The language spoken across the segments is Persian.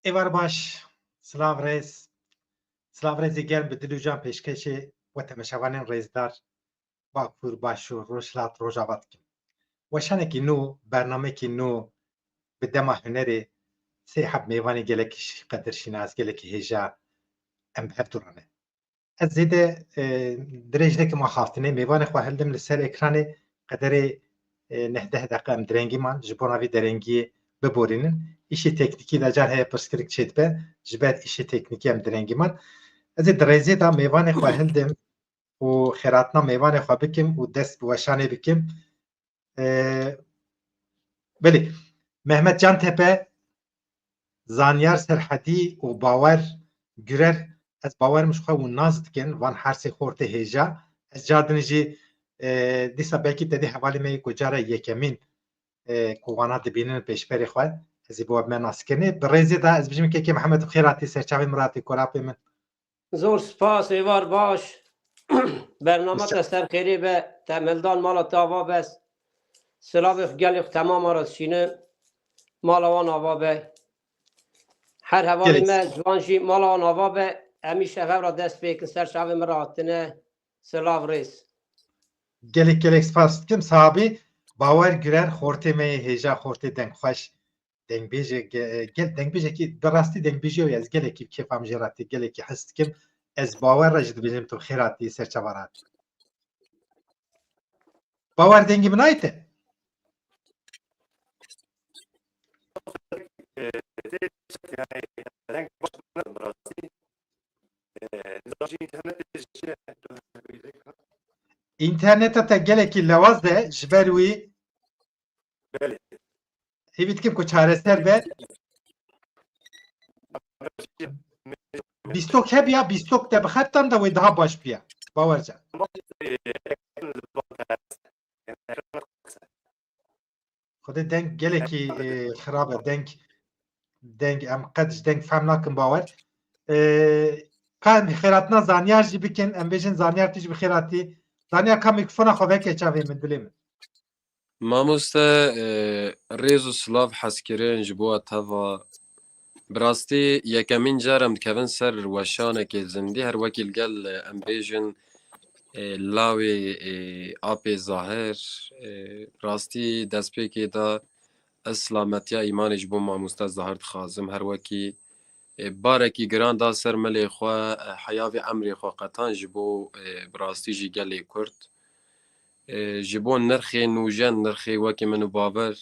Evar baş, Slav rêzê germ bi dil û can pêşkêşê we temeşevanên rêzdar, Bakur, Başûr, Rojhilat, Rojava dikin. Weşanekî nû, bernamekî nû bi dema hunerê sê heb mêvanê gelekî qedirşînas, gelekî hêja em bi hev durane. Ez zêde dirêj nekim a xaftinê mêvanê xwe hildim li ser ekranê qederê nehdeh deqe em direngîman ji bo navê derengiyê biborînin. İşê teknîkî de car heye pirskirik çêdibe ji ber îşê teknîkî em direngîman. Ez ê di rêzê de mêvanê xwe hildim û xêratina mêvanê xwe bikim û dest bi weşanê bikim. Belê Mehmet Cantepe zanyar serhedî û bawer gürer ez bawerim ji xwe û naz dikin van hersê xortê hêja ez cadin jî dîsa belkî te dê hevalê me ku cara yekemîn ku wana dibînin pêşberê xwe ez ê bi we me naskirînê bi rêzê de ez bijîm kekê Mihemed Xêratî serçavê miratê korapê min زۆر سپاس ێوار باش بەرنامەتە سەرخێری بە تەمەلدان ماڵە تاوا بەس سلاوێخ گەلێخ تەمامە ڕەسچینە ماڵەوان ئاوا بە هەر هەواڵی مە جوانژی ماڵەوان ئاوا بە ئەمی شەڤەڕە دەست پێکن سەر شاوێ مڕاتنە سلااv ڕێز gelek spas dikim sahabî bawer gürer xortê me yê hêja xortê deng xweş dengbêje gel dengbêjekî bi rastî dengbêjî ez gelekî kêfam jê ratî gelekî hes dikim ez bawer re jî dibêjim tu xêratî serçava ratî bawer dengî min ayî te interneta te gelekî lewaz de ji ber wî hêvî dikim ku çareser be bîstok hebiya bîstok te bi xetan de wê daha baş biya bawer can Xwedê deng gelekî xirab e deng em qet ji deng fehm nakin bawer ka em xêratina zanyar jî bikin em bêjin zanyar tî jî bi xêratî zanyar ka mikrofona xwe veke çavê min dilê min Mamoste rêz û silav hezkirin ji bo teva bi rastî yekemîn car em dikevin ser weşanekê zindî her wekî li gel em bêjin lawê apê zahir rastî destpêkê da ez silametiya îmanê ji bo mamoste zahir dixwazim her wekî barekî giran da ser milê xwe heyavê emrê xwe qetan ji bo bi rastî jî gelê Kurd ji bo nirxê nûjen nirxê wekî min û bawer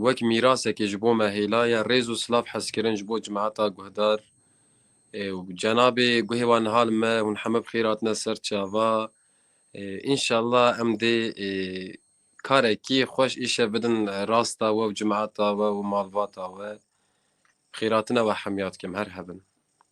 wek mîrasekê ji bo me hêlaya rêz û silav hezkirin ji bo cemaeta guhdar cenabê guhê wan nihal me hûn heme bi xêr hatine ser çava înşallah em dê karekî xweş îşev bidin rasta we û cemaeta we û malbata we xêratina we hemya dikim her hebin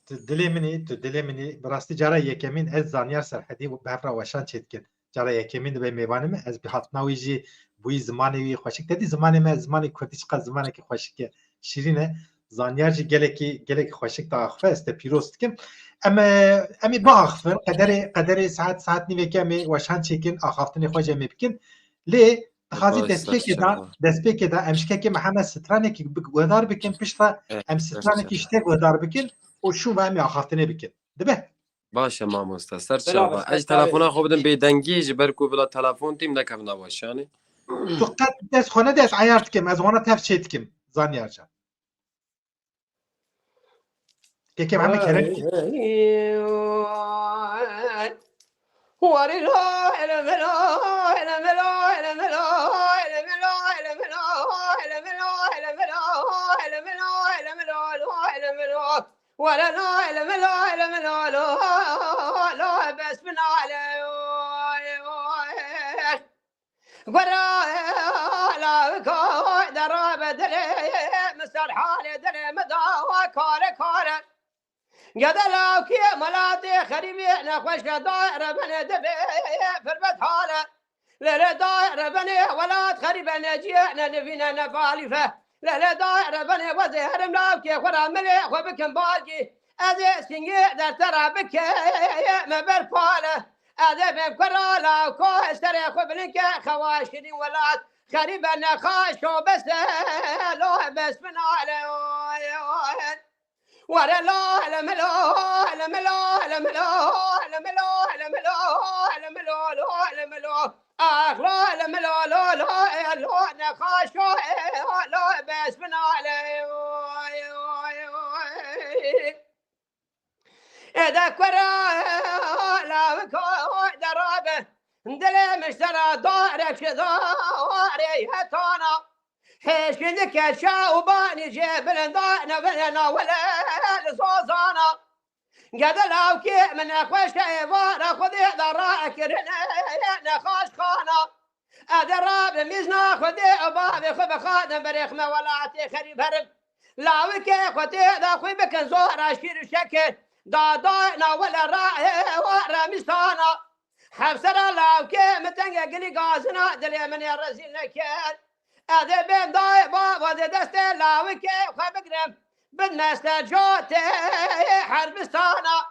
dilê minî tu dilê minî bi rastî cara yekemîn ez zanyar serhedî bi hevra weşan çê dikin cara yekemîn dibe mêvanê me ez bi hatina wî jî bûyî zimanê wî xweşik tedî zimanê me zimanê Kurdî çiqas zimanekî xweşik e şîrîn e zanyar jî gelekî xweşik diaxife ez te pîroz dikim em ê biaxivin qederê saet nîvekê em ê weşan çêkin axaftinê xwe jî em ê bikin lê dixwazî destpêkê de em ji kekê Mihemed stranekî guhdar bikin pişta em stranekî ji te guhdar bikin û şû ve em ê axaftinê bikin dibe baş e mamoste ser çava ez telefona xwe bidim bêdengî ji ber ku bila telefon tîm nekevna weşanê tu qet dest xwe nede ez eyar dikim ez wana tev çê dikim zanyar can kekê Mihemed kerem ولا لا علم لا علم لا لا لا بس من على ورا لا كو درا بدل مسر حالي دل مداوا كار كار قد لو كي ملاتي خريبي نخوش دائر بني دبي فربت حاله لا دائر بني ولاد خريبه نجينا نفينا نفالفه لا دائر بني وزهر ملاوكي خورا ملي وبكم بالكي أذي سنجي در ترى بك ما برفاله أذي بكرا لا كو استري خبلك خواشني ولاد خريبه نخاش وبس لو بس من عليه ولا لا لا ملا لا ملا لا ملا لا ملا لا ملا لا ملا لا ملا اخ لا لا ملا لا لا لا نخاش لا بس بنا علي اذا كرا لا درابه دلي مشترى دارك داري هتانا حيش ذك شاوباني جبل ضانا بلنا ولا لصوصانا قد لو كي من اخوش ايوارا خذي ضراك نخاش خانا ادراب ميزنا خذي بابي خذ خادم بريخ ما ولاتي خريب هرب لا وكي خذي ذا خوي بكن زورا شير شكل دانا ولا راي ورا مستانا حفصر لو كي متنقى قلي قازنا دلي من يرزين لكين هذا بين ضاي بابا دست لاوكي وخبقرم بالنسل جوتي حربستانا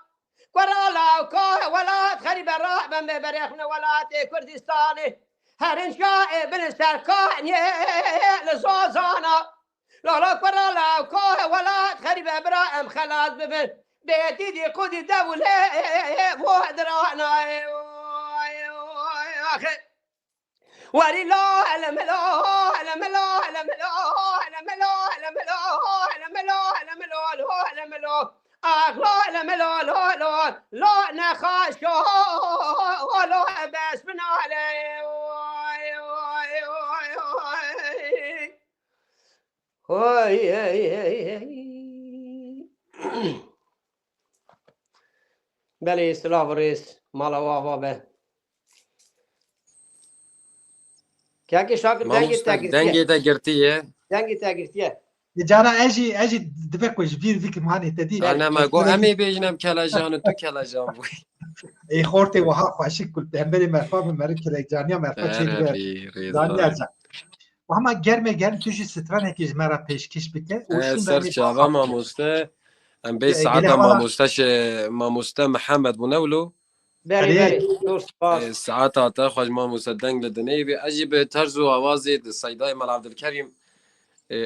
ورا لاوكو ولا تخرب الرعب من بريخنا ولا كردستاني هرن شائي بنسل كاني لزوزانا لا ورا لاوكو ولا تخرب ابراهيم خلاص ببن بيتي دي قودي دولة وادرانا اخي ولله الملا الملا الملا الملا الملا الملا الملا الملا اخ لا الملا لا لا لا نخاش ولا بس من علي بلي سلافريس مالا وافا به كاكي شاكر دنگی تا گرتیه دنگی تاگرتیه جانا اجي دبك وجبير ذيك ماني تدي انا ما گو امی بیجنم کلاجان تو کلاجان بوی اي خورتي وها خاشك كل تهمري مرفا من كلك جانيا مرفا شيء دانيا جان وهما گرم توجي ستران هكيز مرا پیشکش بته سر چاوا ماموسته ام بي ساعات ماموسته محمد بنولو بله دور سپاس ساعات تا خوش ماموسته دنگ لدنی بی عجیب طرز و آوازی سیدای مال عبدالکریم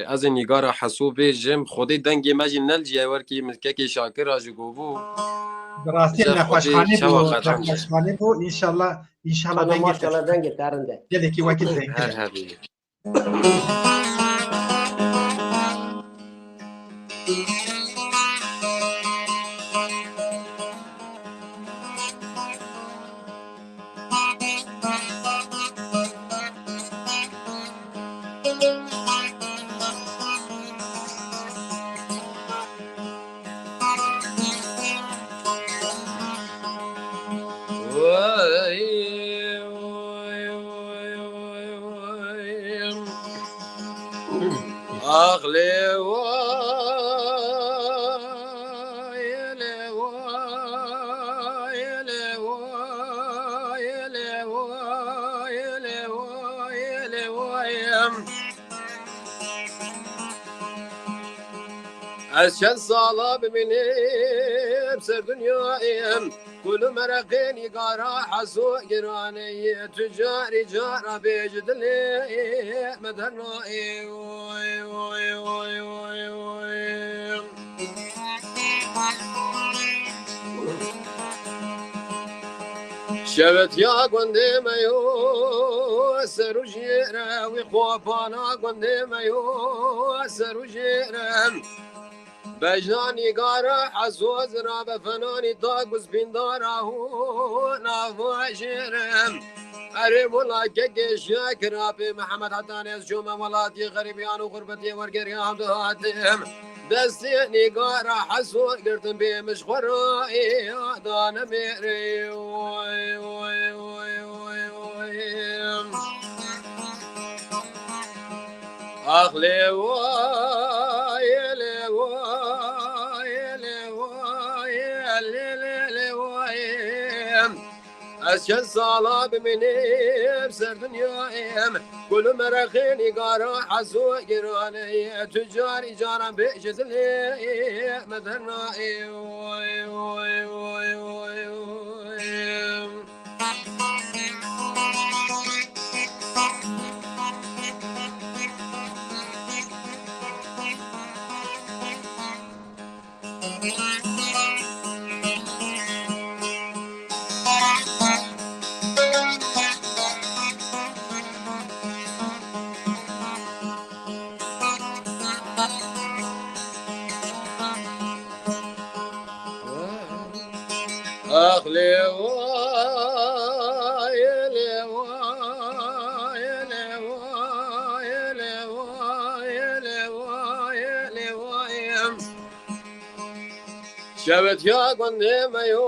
از نگار حسوب جم خودی دنگی مجی نل جیور کی ملکه شاکر آجو گوبو براستی خوشخانه بو ان شاء الله دنگ ترنده يلي كي وقت دنگ هر هبی از چند سالا ببینیم سر دنیاییم کل مرقین یگارا حسو گرانی تجاری جارا بیجدلی مدنایی وای وای وای وای وای شبت یا گنده میو سر و جیره وی خوابانا گنده میو سر و جیره بجاني قارح حسوز راب فناني طاقوس بنداره نافوشرم قريب والله كيكي شاكر رابي محمد حتانيس جوما ولاتي غريبيان وغربتي ورقريان دهاتهم دستيني قارح حسوز قرتم بي مشخورائي دانا ميري وي وي وي وي وي أخلي وي لي وي از چند سالا ببینیم سر دنیاییم کل مرخینی قارا حسو گرانی تجاری جانم بیجدلی مدنایی وای وای وای وای وای شبت يا قندي مايو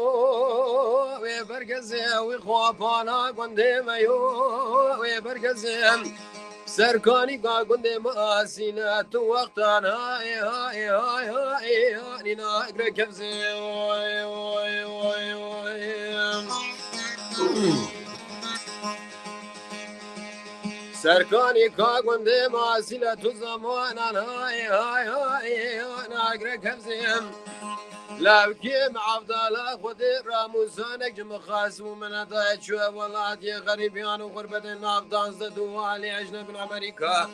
ويبرقزي ويخوفانا قندي مايو ويبرقزي سركاني قا قندي ماسينا تو وقتانا هاي هاي هاي هاي هاي ناقر كفزي واي واي واي واي سركاني قا قندي ماسينا تو زمانا هاي هاي هاي هاي ناقر كفزي لا كيم عبدالله خدي راموزانك جم خاسم من ضايع شو والله يا غريبيان وغربة النافدان زدوا علي أجنب من أمريكا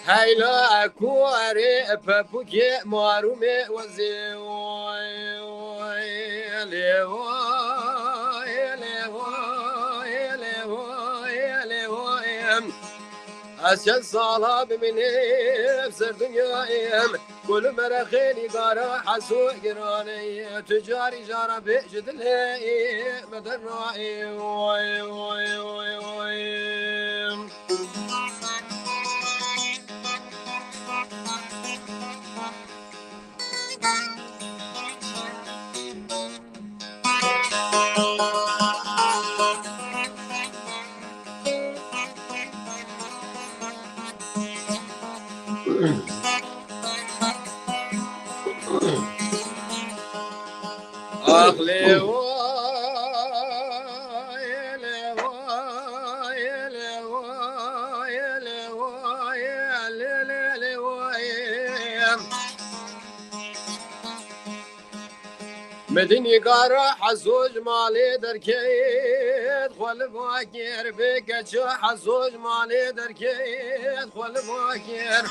هاي لا أكواري بابوكي مارومي وزي واي واي لي واي لي واي لي واي لي واي أشد صالاب مني بسر دنيايم كل مرخيني قارا حسو قراني تجاري جارا بيجد لي مدن رائي واي واي واي واي أخلي واي لي واي لي واي لي واي لي لي واي مدني قارا حزوج مالي دركيت خول فاكر بك حزوج مالي دركيت خول فاكر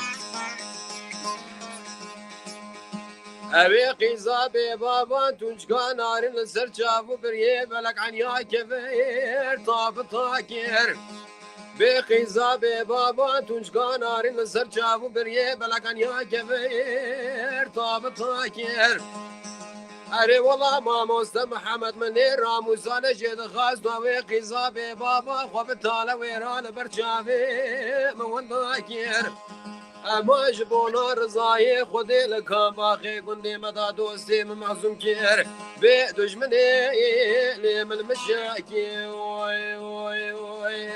أبي قيزابي بابا تنشكا نارين السر شافو بريه بلك عن يا كفير طاب طاكر بقيزابي بابا تنشكا نارين السر شافو بريه بلك عن يا كفير طاب طاكر أري والله ما موسى محمد مني راموزان جد خاص دوي قيزابي بابا خوف تالا ويران برشافي من ذاكر اما جبونا رضای خودی لکا باقی گندی مدا دوستی معزوم کر به دشمنی لیمن مشاکی وای وای وای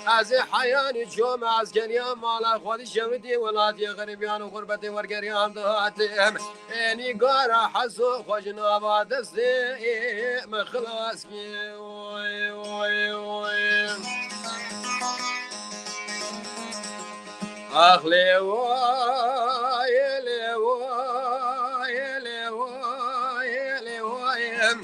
از حیانی جوم از گریم مالا خودی شودی ولادی غریبیان و غربتی ورگریم دهاتیم اینی گارا حسو خوشنا با دستی مخلاص کی وای وای وای أخلي واي لي واي لي واي لي واي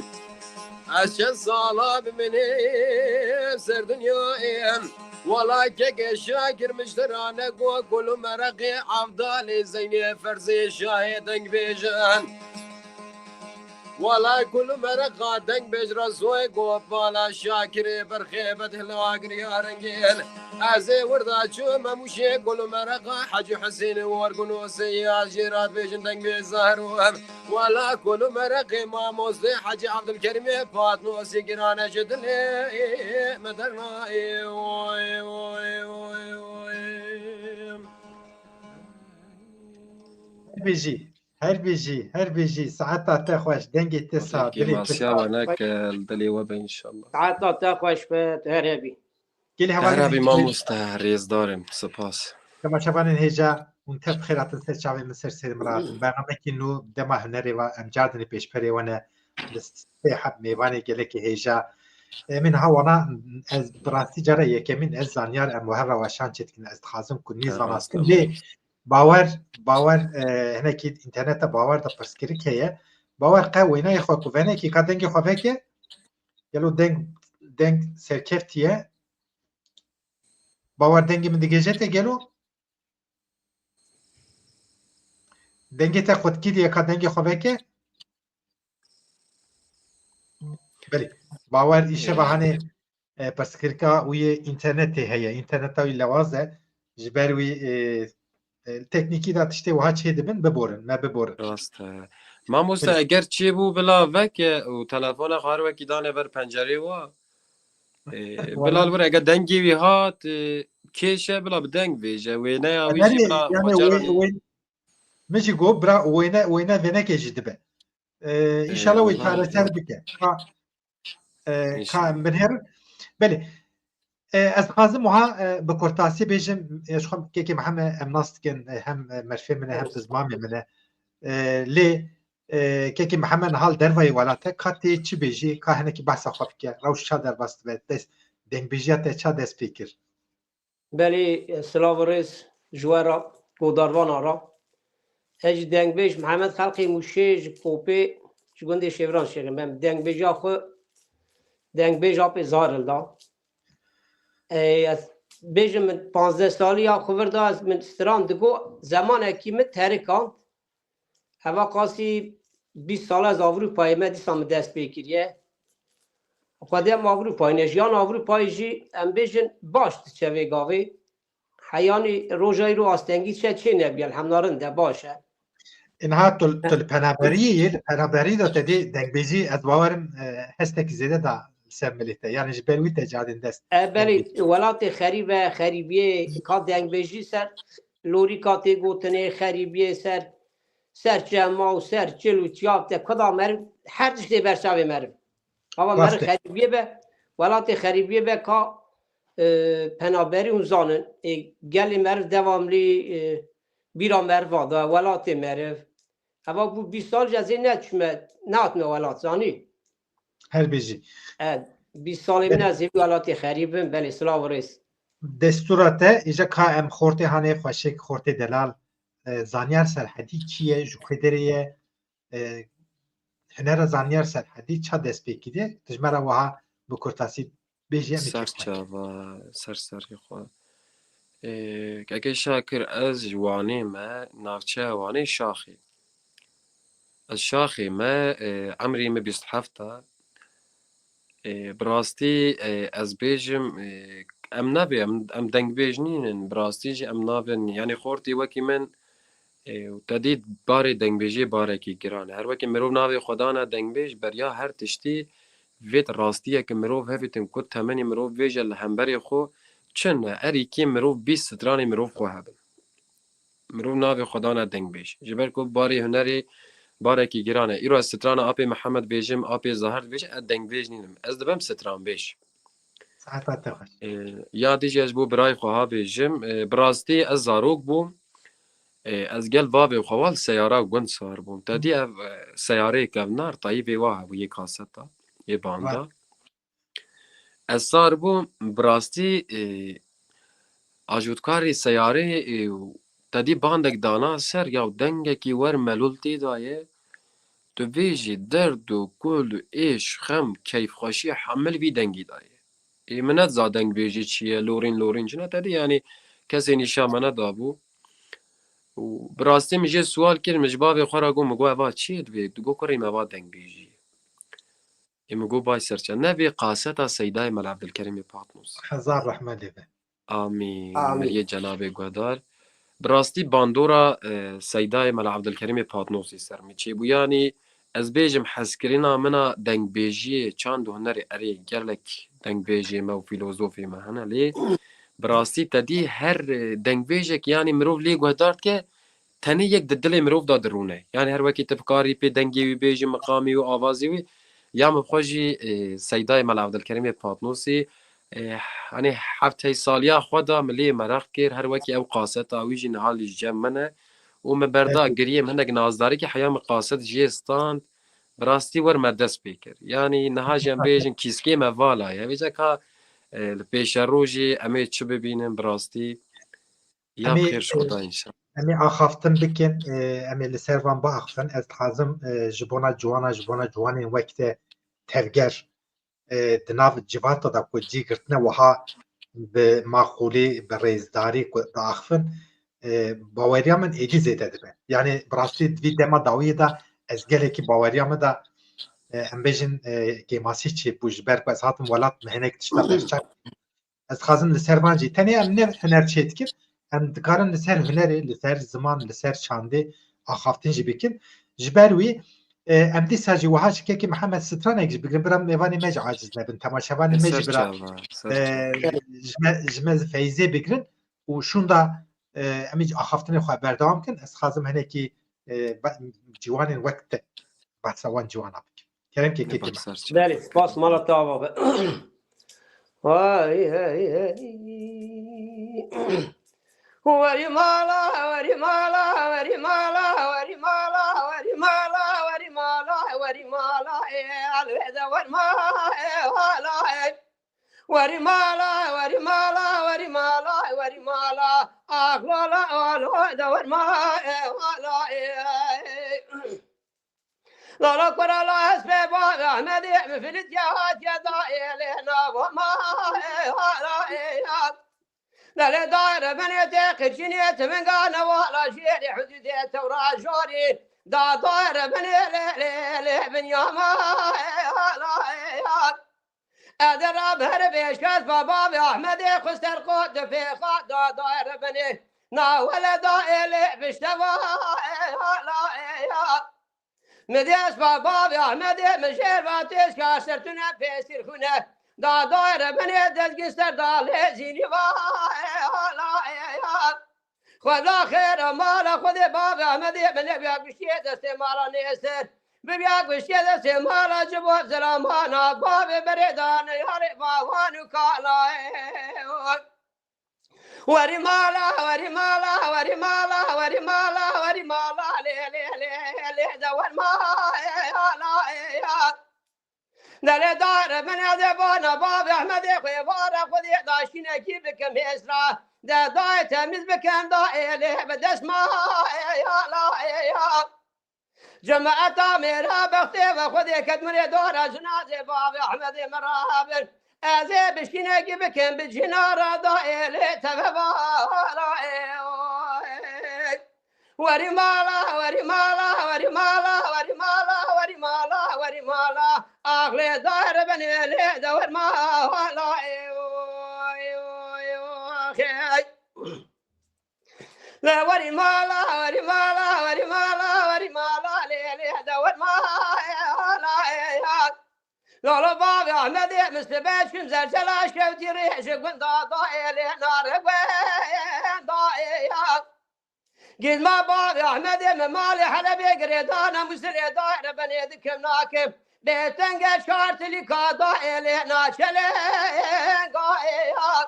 أشد صالب مني سر دنيايم ولا كيك شاكر مشترانك وكل مرقي عفضالي زيني فرزي شاهدك بيجان ولا كل مرقا دنگ بجرا زوي قوبالا شاكري برخيبة الواقر يا رنجيل أزي وردا شو مموشي كل مرقا حج حسين ورقنوسي يا جيرات بيجن دنگ بزهر ولا كل مرقي ما موزي حج عبد الكريم فاتنوسي قرانا جدلي مدرنا وي وي وي وي هر بيجي ساعات تاخوش دنجي تسا كي ماسيا هناك الدلي وبا إن شاء الله ساعات تاخوش بتهربي كل هربي ما مستهريز دارم سپاس كما شبان هجا وانت بخيرات السر شعبي مصر سير مرات برنامج انه دما هنري وامجادني بيش بري وانا لستيحب ميواني قلك هجا من هوانا از براسي جارة يكمين از زانيار اموهر رواشان چتكين از تخازم كنيز وناسكن لي باور هنا كي انترنت باور دا پرسكري كيه باور قوينا يخوا كوفينه كي كدنگ خوفكه يلو دنگ سركفتيه باور دنگ من دگجته گلو دنگی تا خود کی دیگه که دنگی خوبه که بله باور ایشه بهانه پس کرکا وی اینترنت هیا اینترنت وی لوازه جبر وی تکنیکی دا تشتی وها چه دبن ببورن ما ببورن راسته ماموستا بله اگر چی بو بلا وک و تلفن خوار وکی دانه بر پنجره و والله بلال بر اگر دنگی وی هات کیشه بلا بدنگ بیجه و نه اویجی نری بلا yani وجرانی وی مجي جو برا وينا فينك يجدبه ان شاء الله والله ويتارسر بك ka انشالله من بله از خازم وها بكورتاسي بيجم يشخم كيكي محمد امناستكن هم مرفي منه هم بزمامي منه لي كيكي محمد هال دروي ولاته كاتي تشي بيجي كاهنكي بحث خبك روش شادر باست بس دنگ بيجيات تشاد سبيكر بلی سلاورس جوارا گوداروان را اج دنگ بیش محمد خلقی موشیج پوپی چگونده شیوران شیرم من دنگ بیش آخو دنگ بیش آب زارل دا از بیشم من 15 سالی آخو ورده از من استران دگو زمان اکیمت ترکان هوا قاسی 20 سال از اروپای من دیسام دست بکریه خودم اروپای نجیان اروپای جی ام بیشن باشت چه ویگاوی حیانی روژای رو آستنگی چه نبیل هم نارنده باشه انها تل پنابری دا تدي دنگ بيجي از باورم هستك زياده دا سملته يعني جبروي تجادن دست دنگ بلی بيجي ولات خریبیه که دنگ بیجی سر لوری کاتی گوتنه خریبیه سر جمع و سر چلو تیاب ده کدا مرم هر چیزی برشاوی مرم اما مر راسته خریبیه به ولات خریبیه به که پنابری اون زانن گلی مرف دواملی بیرا مرف وادا ولات مرف اما بو 20 سال جزی نتمه ولات زانی هر بيجي 20 سال من از ولات خریبم بلی سلاو ریس دستوراته ایجا که ام خورته هانه خوشک خورته دلال زانیار سرحدی چیه جو خدریه هنر زانیار سرحدی چه دست بکیده تجمره وها بکرتاسی بیجی امی سر چه خواه چاوا سری خواه اگه شاکر از جوانی ما نافچه وانی شاخی از شاخی ما عمری ما 27 براستی از بیجم ام نبی ام دنگ بیجنین براستی جی ام نابن یعنی خورتی وکی من تدید باری دنگ بیجی باره کی گرانه هر وکی مرو ناوی خدا نه دنگ بیج بریا هر تشتی ویت راستیه که مرو هفتن کد تمنی مرو ویجه لحنبری خو چن اری کی مرو 20 سترانی مرو خو هبن مرو ناوی خدا نه دنگ بیج جبر کو باری هنری باره کی گرانه ایرو از ستران آپی محمد بیجم آپی زهر بیج دنگ بیج نینم از دبم ستران بیج ساعت وقت خوش یا دیجی از بو برای خواه بیجم براستی از زاروک بوم از گل باب خوال سیاره گند سوار بوم تدی سیاره کونار طایفی واه و یک کاستا یه وار باندا از سار بوم براستی آجودکاری سیاره تدی باندک دانا سر یا دنگه کی ور ملولتی دایه تو ویجی درد و کل و ایش خم کیف خوشی حمل وی دنگی دایه منت زادنگ بیجی چیه لورین جنه تدی یعنی کسی نیشا منت دابو و براستی میشه سوال کرد مجباب خورا گو مگو اوا چیه دوی دو کریم اوا دنگ بیجی مگو بای سرچه نبی قاستا سیدای مل عبدالکریم پاتنوس هزار رحمه لیبه آمین آمین ملیه جناب گودار براستی باندورا سیدای مل عبدالکریم پاتنوسی سر میچی بو یعنی از بیجم حسکرینا منا دنگ بیجی چند هنری اری گرلک دنگ بیجی ما و فیلوزوفی ما هنه لی براستی تدی هر دنگ بیجک یعنی مروف لی گودارد که تنی یک دل مروف دا درونه یعنی هر وقتی تفکاری پی دنگی وی بیجی مقامی و آوازی وی یا مبخوشی سیدای مل عبدالکریم پاتنوسی يعني حفتي ساليا خدا ملي مرخ كير هر وكي او قاست اويجي نهال جمنه ومبردا قريم هنك نازداري كي حيام قاست جيستان براستي ور مدس بيكر يعني نها جنبيجن كيسكي موالا يعني جاكا البيش روجي امي تشو ببينن براستي يا امی بخير خدا ان شاء امی آخافتن بکن امی لسروان با آخفتن از حازم جبونا جوانی وقت ترگر دناف جواتا دا کو جی گرتنه وها به معقولی به ریزداری کو دا آخفن باوریا من ایدی زیده دبه یعنی براستی دوی دما داویه دا از گله کی باوریا من دا ام بیژن گیماسی چی بوجبر باز هاتم ولات مهنک تشتا برچک از خازم لسر بانجی تنی ام نه هنر چیت کن ام دکارن لسر هنری لسر زمان لسر چانده آخافتن جی بکن جبروی ام دی ساجی وهاش که محمد ستران اگه بگم برام میوانی مج عاجز نبن تماشاوان مج برا جمز فیزی بگرن و شون دا امیج آخافتن خو بردام کن از خازم هنه کی جوان وقت بحثوان جوان اب کریم که کی بله سپاس مالا تابا وای وري مالا وري مالا وري مالا وري مالا وري مالا وري مالا وري مالا الهدا وري مالا وري مالا وري مالا وري مالا وري مالا اغلا الهدا وري مالا لا لا كرا لا اسباب احمد في الجهاد يا دايلنا وما لا لا داير من يتاخر شنيت من قانا ولا شيري حدوديت ورا جوري دا داير من ليل من يوم ادرب هربي شاف بابا احمد خسر قد في خد داير بني نا ولا دايل بشتوا مديس بابا احمد مشير باتيس كاسرتنا في سيرخونه دا داير بني دزقستر دا زيني خدا خير مالا خذ بابا احمد من بياك بشيء استمارا نيسر بياك بشيء استمارا جبوب سلامانا بابا بريدان ياري باوانو كالا وري مالا وري مالا وري مالا وري مالا وري مالا لي لي لي لي دور مالا لا دار من هذا بانا بابا احمد خوي بارا خذي داشينا كيفك ميسرا دا داي تمز بكم دايله بدس ما يا لا يا جماعة ميرا بختي وخذي كدمني دور جنازة بابا احمد مرابر ازي بشينا كيفكم بالجنارة دايله تفبا وري مالا وري مالا وري مالا وري مالا وري مالا وري مالا اغلى دار بني لي دور مالا لا وري مالا وري مالا وري مالا وري مالا لي لي دور مالا لا لا بابا احمد مستبد شم زرجلا شوتي ريح شقن ضايل نار وين ضايل قد ما بابا احمد مالي حلبي قريدانا مسري داير بني ذكم ناكب بيتنقى شارت لي كاضايل ناشلين قايل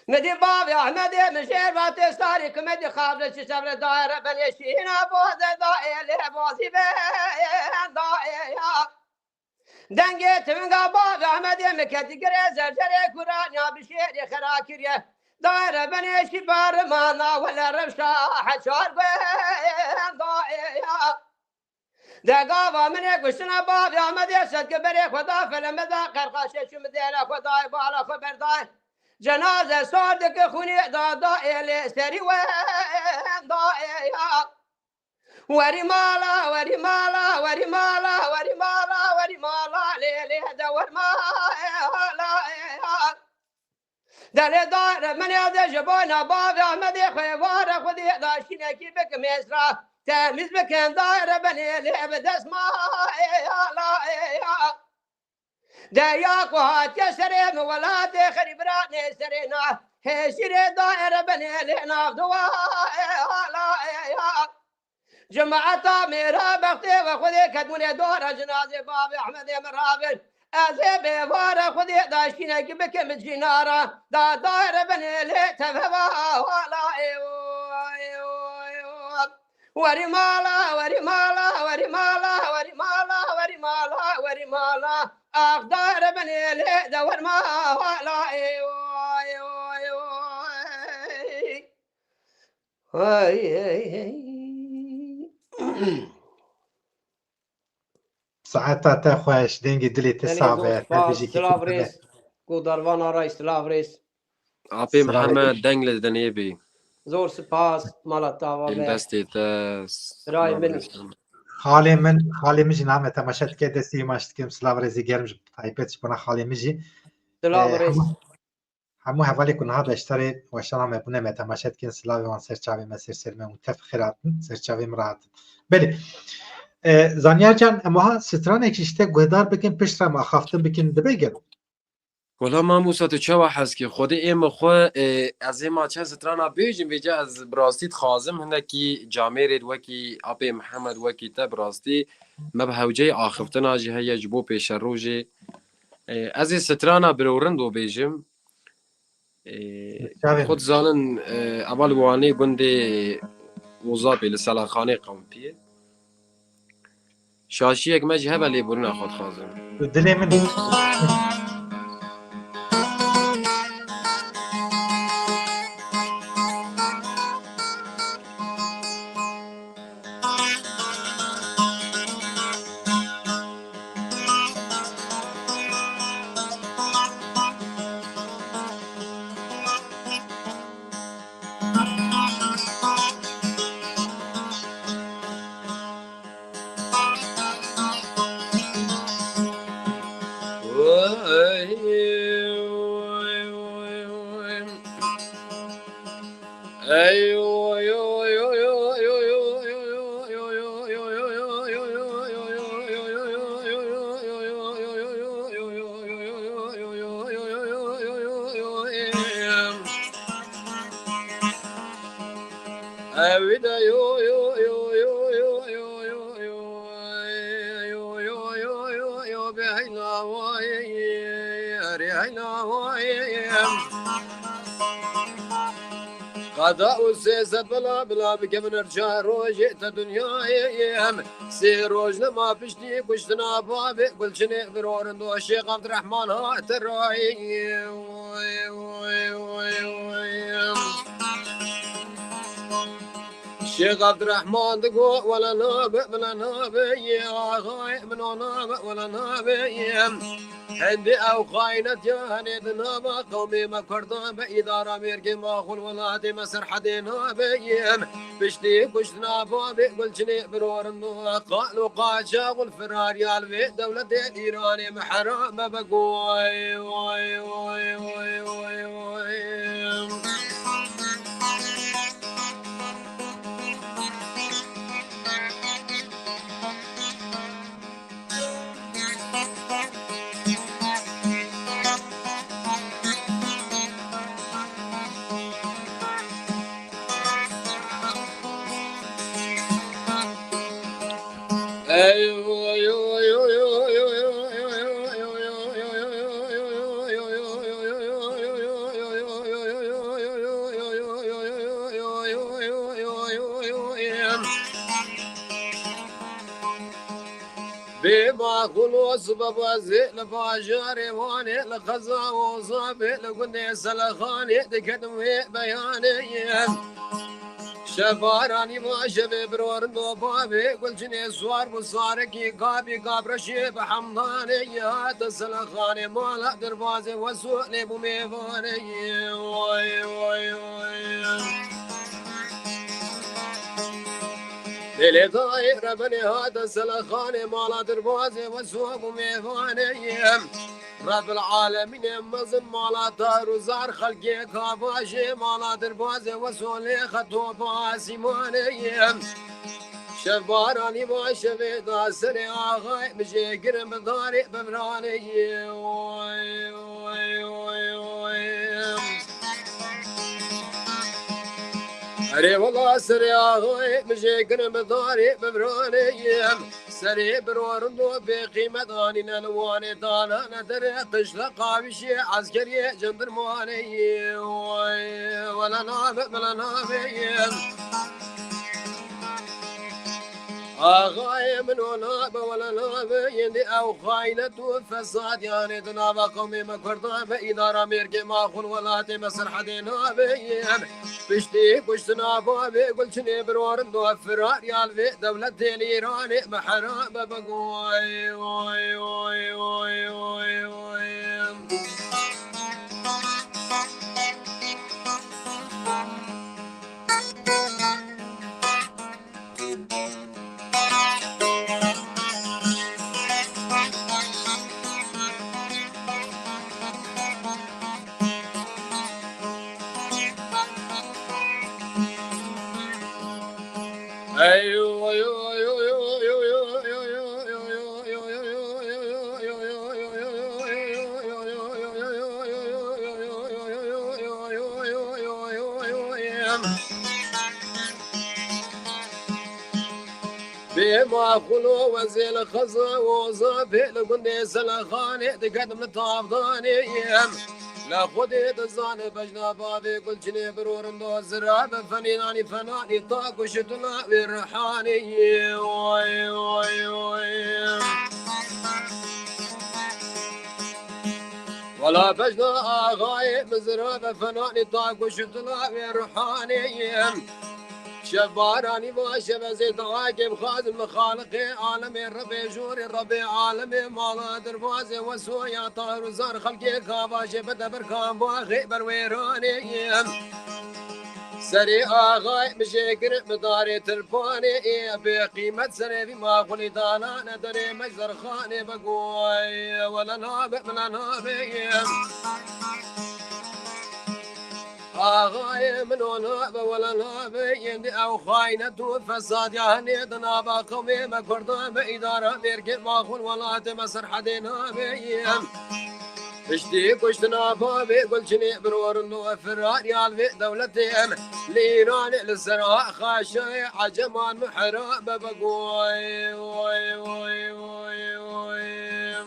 مدي بابا احمد مشير باتي صاري كمدي خابر شسبر داير بني شينا بوز دايل بوزي بين دايل دنگت من بابا احمد مكتي قري زرجري كورانيا بشير خراكريه داير بني شبار مانا ولا رمشا حشار وين ضايع دقابا من يقشنا باب يا مدي صدق بري خدا فلمذا قرقاش شو مدينا خدا بالا خبر داي جنازه صادق خوني ضايع لسري وين ضايع وري مالا وري مالا وري مالا وري مالا وري مالا ليلي دور مالا دل دار من هذا جبانا بابا احمد خوي واره خذي داشينا كيفك ميسرا تمز بكن داير بني لي بدس ما لا داياك وهات يسرين ولاد خربراني سرينا هشري داير بني لي نافدوا لا جماعة ميرا بختي وخذي كدمني دور جنازة بابا احمد مرابل ازي بوارا خذي داشينا كبك مجينارا دا داير بني لي تفبا ولا وري مالا وري مالا وري مالا وري مالا وري مالا وري مالا اخ داير بني لي دور ما ولا ساعتا تا خوش دنگی دلی تصابه تلفیجی که سلافريس قدر وانا رايس سلافريس عبي محمد دنگل دنيبي زور سپاس مالا تاوا این به دستی دست برای من خالی مجی نام تماشات که دستی ماشت کم سلاو رزی گرمج تایپت بنا خالی مجی سلام رئیس همو حوالی کنها بشتری وشنا مبونه متماشات کن سلاو وان سرچاوی مسیر سرمه متفخراتن سرچاوی مرات بله زانیار جان اما ستران اکشته گودار بکن پشت را ما خافتن بکن دبیگن ولی ما موسا تو چه وحش که خود ایم خو از این ما چند سترانا بیجیم بیجا از براستیت خازم هنده کی جامعه وکی آبی محمد وکی تا براستی ما به هوجه آخفتن آجی هیا جبو پیش روژی از این سترانا برورن دو بیجیم خود زانن اول وانی گنده وزابی لسلا خانه قوم پیه شاشی یک مجی هبلی برنا خود خازم دلی من قضاء السياسة بلا بكم نرجع روجت دنيا سي روجنا ما بشتي كشتنا بابي كل شنو برور ندو الشيخ عبد الرحمن هات الراي الشيخ عبد الرحمن دقو ولا نابي يا غاي من نابي ولا نابي هندي او خاينة جاني دنابا قومي ما كردان بإدارة ميركي ما خل ولادي مسر حدينا بيهم بشتي كشتنا بابي قل جني برورنو قالوا قاجا والفرار يالوي دولة إيراني محرام بقوي وي وي وي وي وي بما خلوص ببازي لفاجاري واني لخزا وصابي لقني سلخاني دكتمي بياني شفاراني ما شبي برورندو بابي قل جني سوار مصاركي قابي قابرشي بحمضاني يا تسلخاني مالا دربازي وسوقني بميفاني واي واي واي ليلي طاير بني هذا سلخاني مالا دربازي وسوق بميفاني رب العالمين مزن مالا دار وزار خلقي كافاشي مالا دربازي وسولي خطو باسيماني شفاراني ما شفي داسري آغاي مجي قرم داري بمراني وي وي وي وي أري والله سري آغاي مجي قرم داري بمراني سري برورندو بقيمة آني نلواني دانا ندري قشل قابشي عسكري جندرماني ولا نابئ ولا نابئ آغاي من وناب ولا نابئ يندي أو خاينة فساد يعني دنابا قومي مكردان بإدارة ميركي ماخون ولاتي مسر حدي نابئ بشتي كشتنا بابي قل شني برورندو فرار يالفي دولة الإيراني محرام بقوي وي وي وي وي وي بما خلو وزيل خزا وزافي لقندي سلخاني تقدم الطافضاني لا خدي تزاني بجنا بابي قل جني برور ندو زراب فنيناني فناني طاق وشتنا بالرحاني وي وي وي ولا بجنا آغاي مزراب فناني طاق وشتنا بالرحاني شباراني واشب زيد عاقب خادم خالقي عالمي ربي جوري ربي عالمي مالا دروازي وسويا طار وزار خلقي كاباشي بدبر كام باخي برويراني سري آغاي مشيكر مداري تلفوني بقيمة سري بما قولي دانا ندري مجزر خاني بقوي ولا نابع من نابع آغاي من ونابة ولا نابة يندي أو خاينة فساد يعني دنابة قومي ما كردان بإدارة ميركي ماخون ولا تمسر حدي نابي اشتي كشتنا بابي قل شني برور انو فرار يالفي دولتهم ليران للزراء خاشي عجمان محراب بقوي وي وي وي وي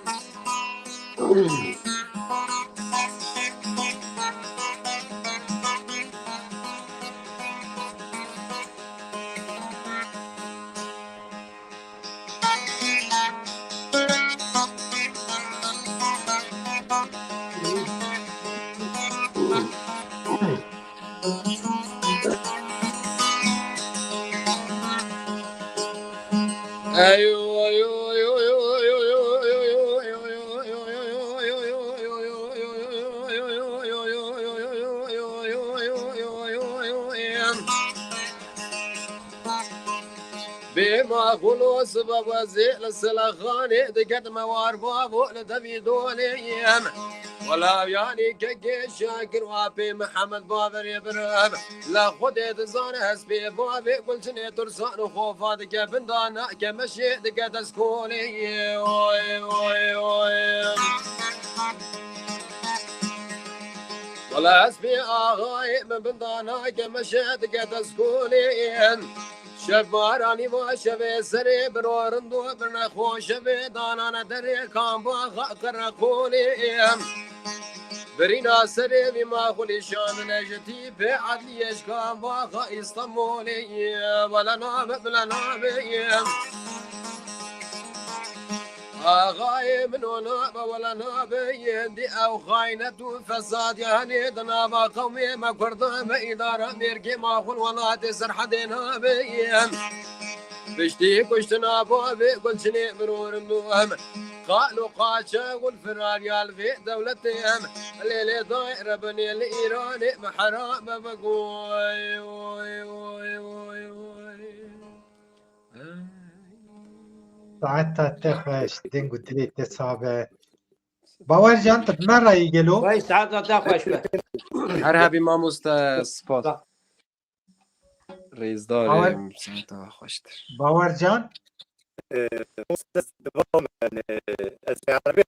بما خلو سبب وزيل السلخاني دقت موار بابو لدبي دوليم ولا يعني كي شاكر وابي محمد بابر يبرم لا خدي تزان هسبي بابي قلت ني ترسان وخوفات كبندانا كمشي دقت اسكولي وي وي وي ولا هسبي اغاي من بندانا كمشي دقت اسكولي شباراني وشبه سري برورندو برنخو شبه دانانا دري كام باخا كرخولي برينا سري بما خلي شان نجتي بعدلي اشكام باخا اسطنبولي ولا ناب بلا نابي آغاي من وناب ولا نابي دي او خاينة فساد يعني دنابا قومي ما كردان بإدارة ميركي ما خل ولا تسر حدي نابي بشتي كشتنا بابي قل شني برور النوهم قالوا قاشا والفرار يالفي دولتهم الليلي ضاير بني الإيراني محرام بقوي وي وي وي وي ساعتها تخش دنگو دلی تصابه باور جان تد مرة يجلو وي ساعتها تاخوش به هر هبی ماموستا سپاس رئیس باور دارم ساعتا خوشتر باور جان أستاذ دوام اسمي عربي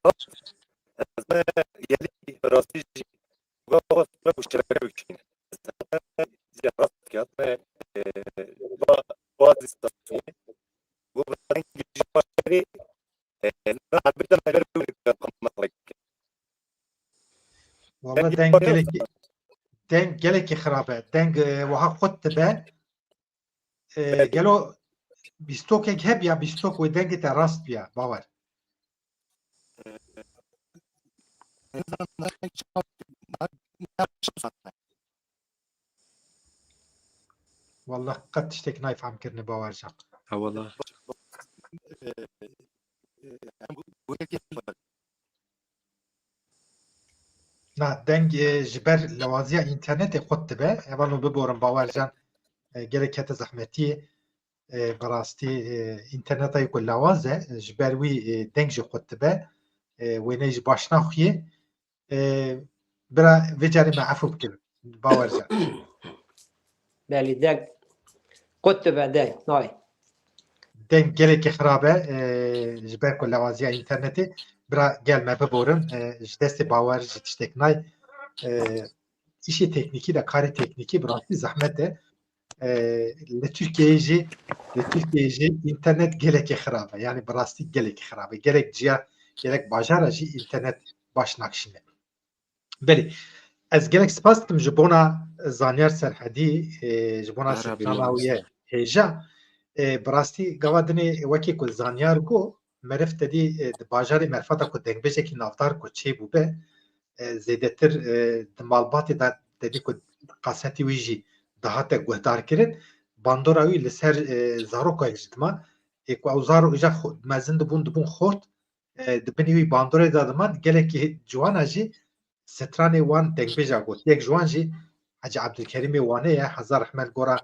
يلي راسي وقف والشبكة بكشين زيارات كاتمة بعض التصوير وبعدين جواري نلعب بدل ما يقولوا لك والله دنگ گلکی خرابه دنگ وها خود به گلو بیستوک هب یا بیستوک و دنگ تا راست بیا باور والله قد تشتك نايف عم كرني باور جان ها والله نه دنگ جبر لوازیا اینترنت خود به اولو ببورم باور جان گلک هت زحمتی براستی اینترنت های کل لوازه جبر وی دنگ جو خود به وینیج باشنا خویه برا وجاري ما عفو بكل باور جان بالي دق قطبه ده نای دنگ gelekî xirabe ji ber ku lewaziya internetê bira gel me biborin ji destê bawer ji tiştek nay îşê teknîkî de karê teknîkî bi rastî zehmet e li Tirkiyeyê jî internet gelekî xirabe yani bi rastî gelekî xirabe gelek ciya gelek bajara jî internet baş nakişîne. Belê ez gelek spas dikim ji bona zanyar serhedî ji bona Merhaba, strana wî ye mamoste. hêja bi rastî gava dinê wekî ku zanyar got meriv tedî di bajarê merfata ku dengbêjekî navdar ku çêbû be zêdetir di malbatê de tedî ku qasetî wî jî dihate guhdarkirin bandora wî li ser zarokek ji dima ku ew zarok îja mezin dibûn xort di binî wî bandorê de diman gelekî ciwana jî stranê wan dengbêja got yek ji wan jî Hacı Abdülkerimê Wanê ye heza rehmet gora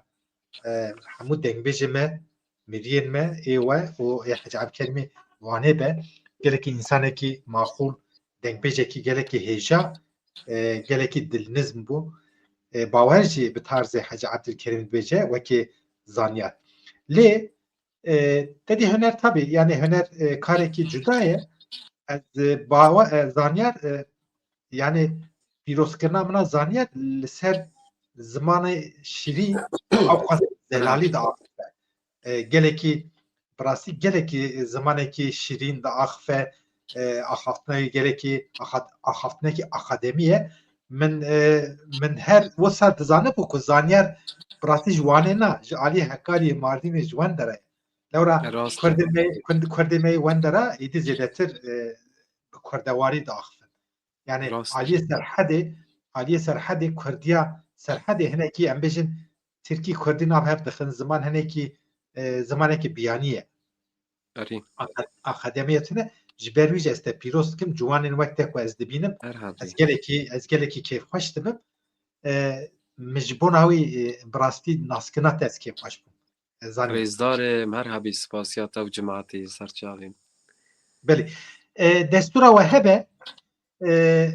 hemû dengbêjê me miriyên me ê we û Hacı Abdülkerimê Wanê be gelekî însanekî maxûl dengbêjekî gelekî hêja gelekî dilnizm bû bawer jî bi tarzê Hacı Abdülkerim dibêje wekî zanyar. Lê tedî huner tabii yani huner karekî cuda ye ez zanyar yani pîrozkirina mina zanyar li ser zimanê şîrîn ew qas zelalî diaxife gelekî bi rastî gelekî zimanekî şîrîn diaxife axaftinayê gelekî axaftinekî akademî ye min her wisa dizanibû ku zanyar bi rastî ji Wanê na ji aliyê Hekariyê Mardînê ji Wendere ye. Lewra Rast. Kurdê me Wendera êdî zêdetir bi kurdewarî diaxifin. Yani Rast. Aliye Serhedê Kurdiya Serhedê hinekî em bêjin Tirkî Kurdî nav hev dixin ziman hinekî zimanekî biyanî ye. Erî. Akademiya tune ji ber wî jî ez te pîroz dikim ciwanên wek te ku ez dibînim Merhaba. ez gelekî kêfxweş dibim min ji bona wî bi rastî naskina te ez kêfxweş bûm. Rêzdarê merhabî spasiya te û cemaetê serçavên. Belê destûra we hebe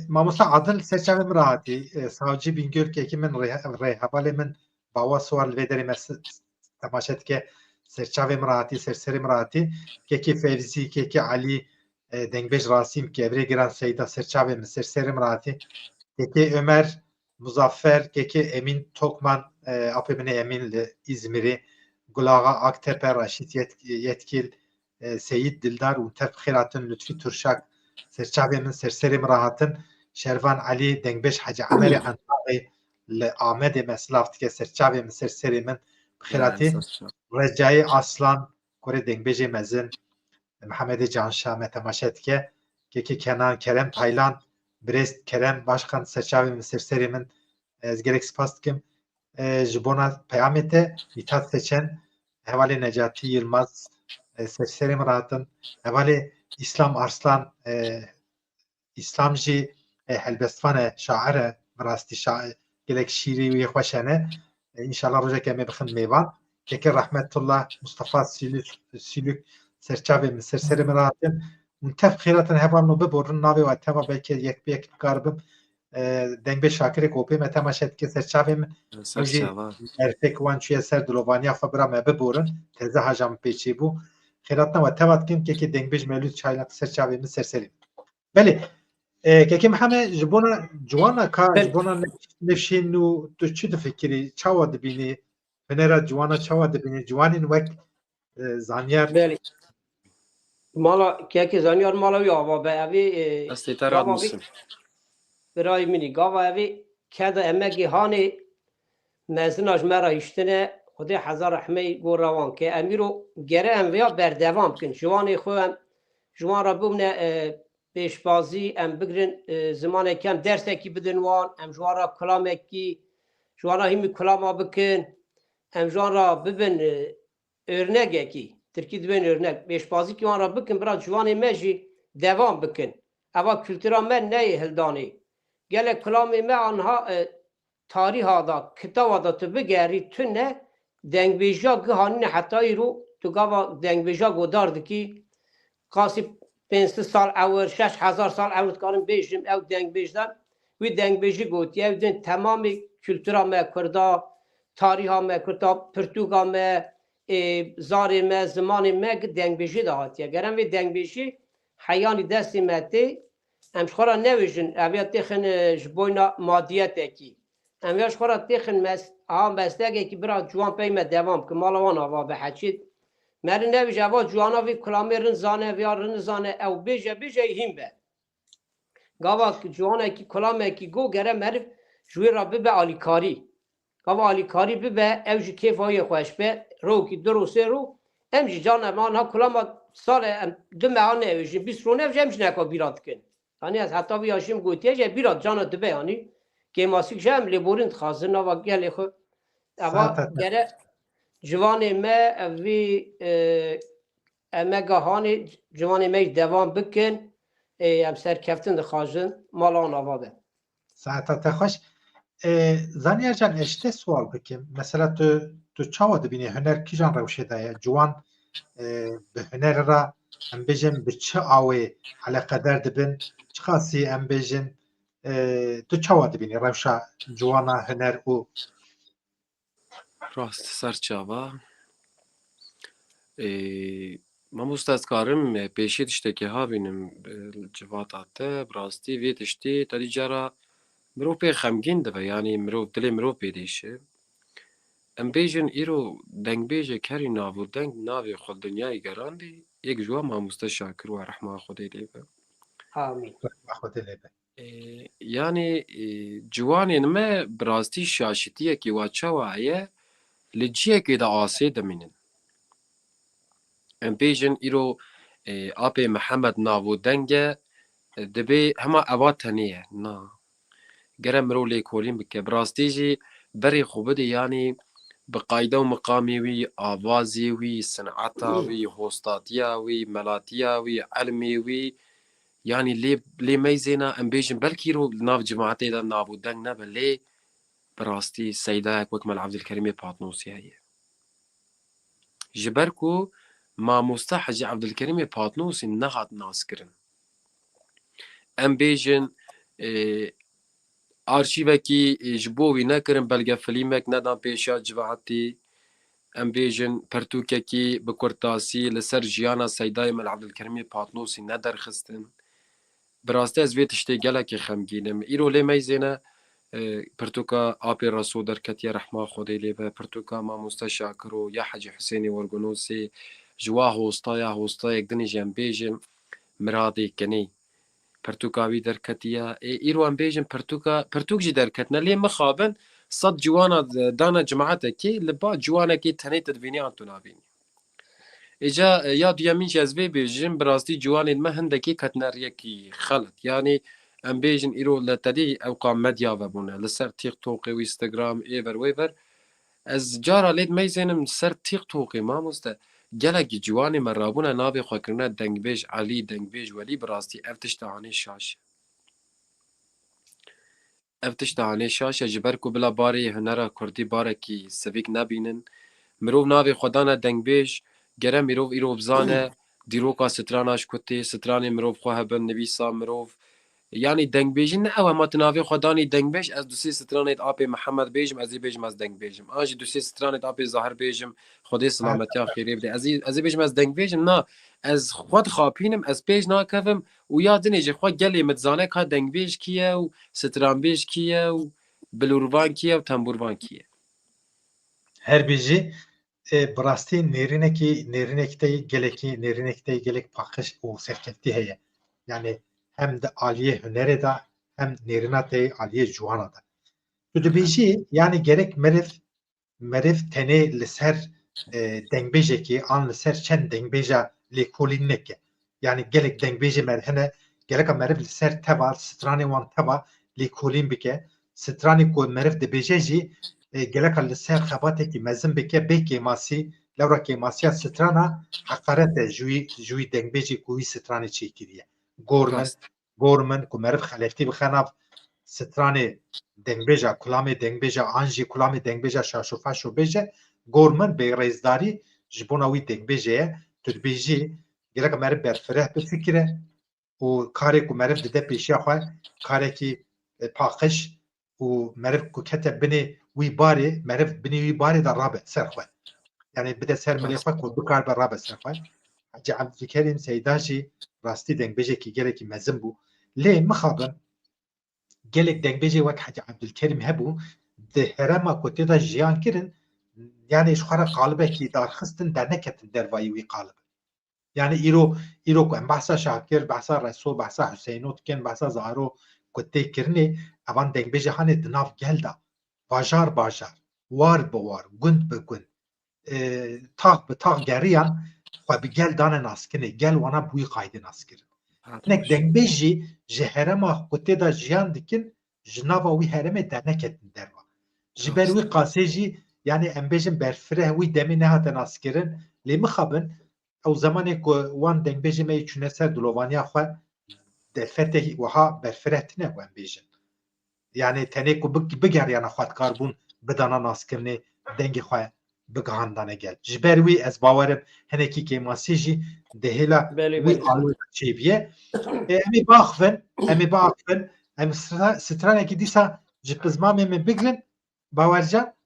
mamosta Adil serçavê min rahatî savcı Bingölkekî min rêhevalê min bawa swar li vê derê me temaşe dike serçavê min rahatî serserê min rahatî kekî Fevzî kekî Alî dengbêj Rasîm kevrê giran Seyda serçavê min serserê min rahatî kekî Ömer Muzaffer kekî Emin Tokman apê min ê Emin li İzmirê Gulağa Aktepe Raşit Yetkil Seyit Dildar û tev xêratin Lütfî Turşak serçavê min serserê min rahatin Şervan Alî dengbêj Hacı Emerê Entaqî li Amedê me silav dike serçavê min serserê min bi xêratî Recai Aslan kurê dengbêjê mezin Mehemedê Canşa me temaşe dike kekî Kenan Kerem Taylan Brest Kerem Başkan serçavê min serserê min ez gelek spas dikim ji bona peyamê te Mithat Seçen hevalê Necatî Yılmaz serserê min rahatin hevalê İslam Arslan İslam jî helbestvan e şair e bi rastî gelek şîrî wî xweş hene înşallah rojek em ê bixin mêvan kekê Rahmetullah Mustafa Sîlük serçavê min serserê min rahatin û tev xêratin hevan û biborin navê we teva belkî yek bi yek bikaribim dengbêj Şakirê ku pê me temaşe dike serçavê min Serçava. erfek wan çûye ser dilovaniya xwe bira me biborin teze haja min pêçî bû xêratina we teva dikim kekê dengbêj Mevlûd Çaylak serçavê min serserê belê kekê Mihemed ji bona ciwana ka ji bona nefşên nû tu çi difikirî çawa dibînî hunera ciwana çawa dibînî ciwanên wek zanyar بله مالا که زانیار مالا وی آوا به اوی Destê te rad misin. برای منی گاوا اوی که دا امگی هانی مزناج مرا هشتنه خدا هزار رحمه گو روان که امیرو گره ام ویا بردوام کن جوانی خوام جوان را بومنه پیشبازی ام بگرن زمان کم درس کی بدن وان ام جوان را کلام کی جوان را همی کلاما بکن ام جوان را ببن örnek ki Türkiye'de ben örnek beşbazı ki ona bakın biraz civanı meji devam bakın ama kültüra men ne hildani gele kelamı me anha tariha da kitaba da tabi geri tünne dengbêja gihanine hatta iru tu gava dengbêja godardı ki kasip 5 sal evvel 6000 sal evvel karın bejim ev dengbêjdan ve dengbêji got evden tamamı kültüra me kurda تاریها ما کرتا پرتوگا ما زاری ما زمانی ما دنگ بیشی دهاتیه گرم وی دنگ بیشی حیانی دستی متی امش خورا نویجن اویا تخن جبوینا مادیت اکی امیاش خورا تخن هم بستگی که برا جوان پیمه دوام که مالوان آوا به حچید مری نویج اوا جوانا وی کلامی رن زانه ویا رن زانه او بیجه هیم به گاوا جوانا کی کلامه کی گو گره مرف جوی را به آلیکاری گاوا آلیکاری به اوج کیف های خوش به رو کی درو سه رو امجی جان ما ها کلاما سال دو ماه نویج 20 رو نویج امج نکا بیرات کن یعنی از حتی بیاشیم گوتیه جه بیرات جان دبه یعنی که ماسیک جم لیبورند خازن و گلی خو اوا گره جوان ما وی امگاهانی جوان ما دوام بکن ام سرکفتن دخواجن مالان آوا به ساعتت خوش زانیار جان اشته سوال بکیم مثلا تو چاوا دبینی هنر کی جان روشه دایه جوان به هنر را ام بجن به چه آوه علاقه در دبن چه خاصی ام بجن تو چاوا دبینی روشه جوانا هنر او راست سرچاوا مامۆستا ez karim pêşî tiştekî habînim civata te bi rastî vê tiştê terî cara mirov pê xemgîn dibe yanî mirov dilê mirov pê dîşe em bêjin îro dengbêjek herî navûdeng navê xwe dinyayê gerandî yek ji wan mamoste Şakir wa rehma Xwedê lê be آمین خود لبه yanî ciwanên me bi rastî şaşîtiyekê wa çawa heye li ciyekê de asê dimînin em bêjin îro apê Mihemed navûdeng e dibê hema eva tenê ye na gere mirov lêkolîn bike bi rastî jî berê xwe bide yanî bi qayda û miqamê wî avazê wî sineta wî hostatiya wî melatiya wî elmê wî yanî lê meyzêna em bêjin belkî îro nav cemaetê de navûdeng nebe lê bi rastî seydayek wek Mel Ebdulkerîmê Patnosî heye ji ber ku mamoste Hecî Ebdulkerîmê Patnosî nehat naskirin em bêjin arşîvekî ji bo wî nekirin belge filîmek nedan pêşiya civaketî em bêjin pirtûkekî bi kurtasî li ser jiyana seydayê Mel Ebdulkerîmê Patnosî nederxistin bi rastî ez vê tiştê gelekî xemgînim îro lê meyzêne pirtûka apê Reso derketiye rehma Xwedê lê be pirtûka mamoste Şakir û ya Hecî Husênê Wergunosê ji wa hostayek dinê jî em bêjin Miradê Kinê pirtûka wî derketiye îro em bêjin pirtûk jî derketine lê mixabin sed ciwana dana cemaetekê li ba ciwanekî tenê tu dibînî an tu nabînî îca ya duyemîn jî ez vê bêjim bi rastî ciwanên me hindekî ketine rêyekî xelet yanî em bêjin îro li tedî ewqa medya vebûne li ser TikTokê û Instagram êver wêver ez cara lê meyzênim ser TikTokê mamoste gelekî ciwanê me rabûne navê xwe kirine dengbêj Elî dengbêj Welî bi rastî ev tişt hanê şaş e ev tişt hanê şaş e ji ber ku bila barê hunera Kurdî barekî sevîk nebînin mirov navê xwe dane dengbêj gere mirov îro bizane dîroka strana ji ku tê stranê mirov xwe hebin nivîsa mirov yanî dengbêjî ne ew hema tu navê xwe danî dengbêj ez du sê stranê apê Mihemed bêjim ez ê bêjim ez dengbêjim an jî du sê stranê apê Zahir bêjim Xwedê silametiya xêrê bide ez ê bêjim ez dengbêjim na ez xwe dixapînim ez pêş nakevim û ya dinê jî xwe gelê min dizane ka dengbêj kî ye û stranbêj kî ye û bilûrvan kî ye û temburvan kî ye her bêjî bi rastî nêrînekî gelekî gelek paqij û serkeftî heye yani hem de aliyê hunerê de hem nêrîna te aliyê ciwana de tu dibêjî yani gerek meriv tenê li ser dengbêjekî an li ser çend dengbêja lêkolîn neke yani gelek dengbêjê me hene geleka meriv li ser teva stranê wan teva lêkolîn bike stranê ku meriv dibêje jî geleka li ser xebatekî mezin bike bê kêmasî lewra kêmasiya strana heqaret e ji wî dengbêjê ku wî stranê çêkiriye gormin ku meriv xeleftî bixe nav stranê dengbêja kulamê dengbêja an jî kulamê dengbêja şaşo faşo bêje gormin bê rêzdarî ji bona wî dengbêjê ye tu dibêjî geleka meriv berfireh bifikire û karê ku meriv dide pêşiya xwe karekî paqij û meriv ku kete binê وی باری مرف بنی وی باری در رابع سرخواه يعني بده سر مليخواه كود بكار بالرابع سرخواه حجي عبد الكريم سيداجي راستي دنگ بيجي كي جالك مزن بو ليه مخابن جالك دنگ بيجي وك حجي عبد الكريم هبو ده هرما كوتي دا جيان كرن يعني شخرا قالبه كي دار خستن در نكتن در وايوي قالب يعني إيرو كو بحثا شاكر بحثا رسول بحثا حسينو تكن بحثا زارو كوتي كرني اوان دنگ بيجي هاني دناف جلدا باجار وار بوار گند بگند تاق به تاق گریان و بگل دان ناسکنه گل وانا بوی قاید ناسکر نک دنگ بیجی جهرما قطه دا جیان دکن جنابا وی هرمه در نکتن دروا جبر وی قاسه جی yani em bêjin berfireh wî demê nehate naskirin lê mixabin ew zamanê ku wan dengbêjê me yê çûne ser dilovaniya xwe derfetê wiha berfireh tune ku em bêjin yani tenê ku bigeriyana xwetkar bûn bidana naskirinê dengê xwe bigihanda negel ji ber wî ez bawerim hinekî kêmasî jî dihêla wî çêbiye em ê biaxivin em stranekî dîsa ji pizmamê min bigirin bawercan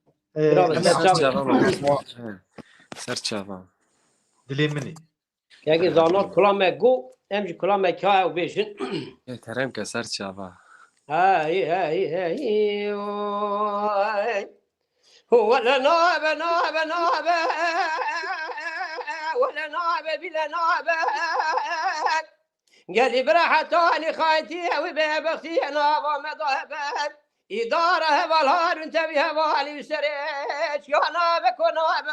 سرچاوان dilê min ê یکی زانات کلام گو ام جی کلام که او بیشن ترم که سرچاوا هاي ولا ناب ولا ناب بلا ناب قال براحتاني خايتي وبيبختي نابا مذهبك إدارة والهار انت بها والي وسريت يا نابك وناب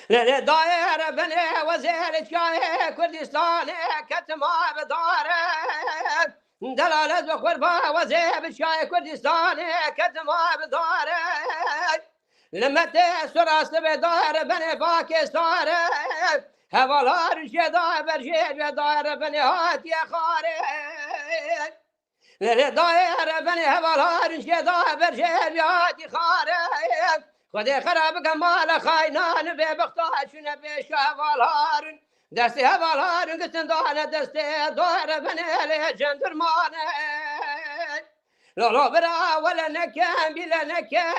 لا داير بني وزيرت يا كردستان كتما بداره دلالة بخربا وزير شاي كردستان كتما بداره لما تسر أصل بدار بني باكستان هوالار جدا برجيل بدار بني هاتي خارج داير بني هوالار جدا برجيل هاتي خارج خدي خراب كمال خاينان ببختاش نبيش هوالار دستي هوالار قتن دانا دستي داير بني لجندر ماني لو برا ولا نكان بلا نكان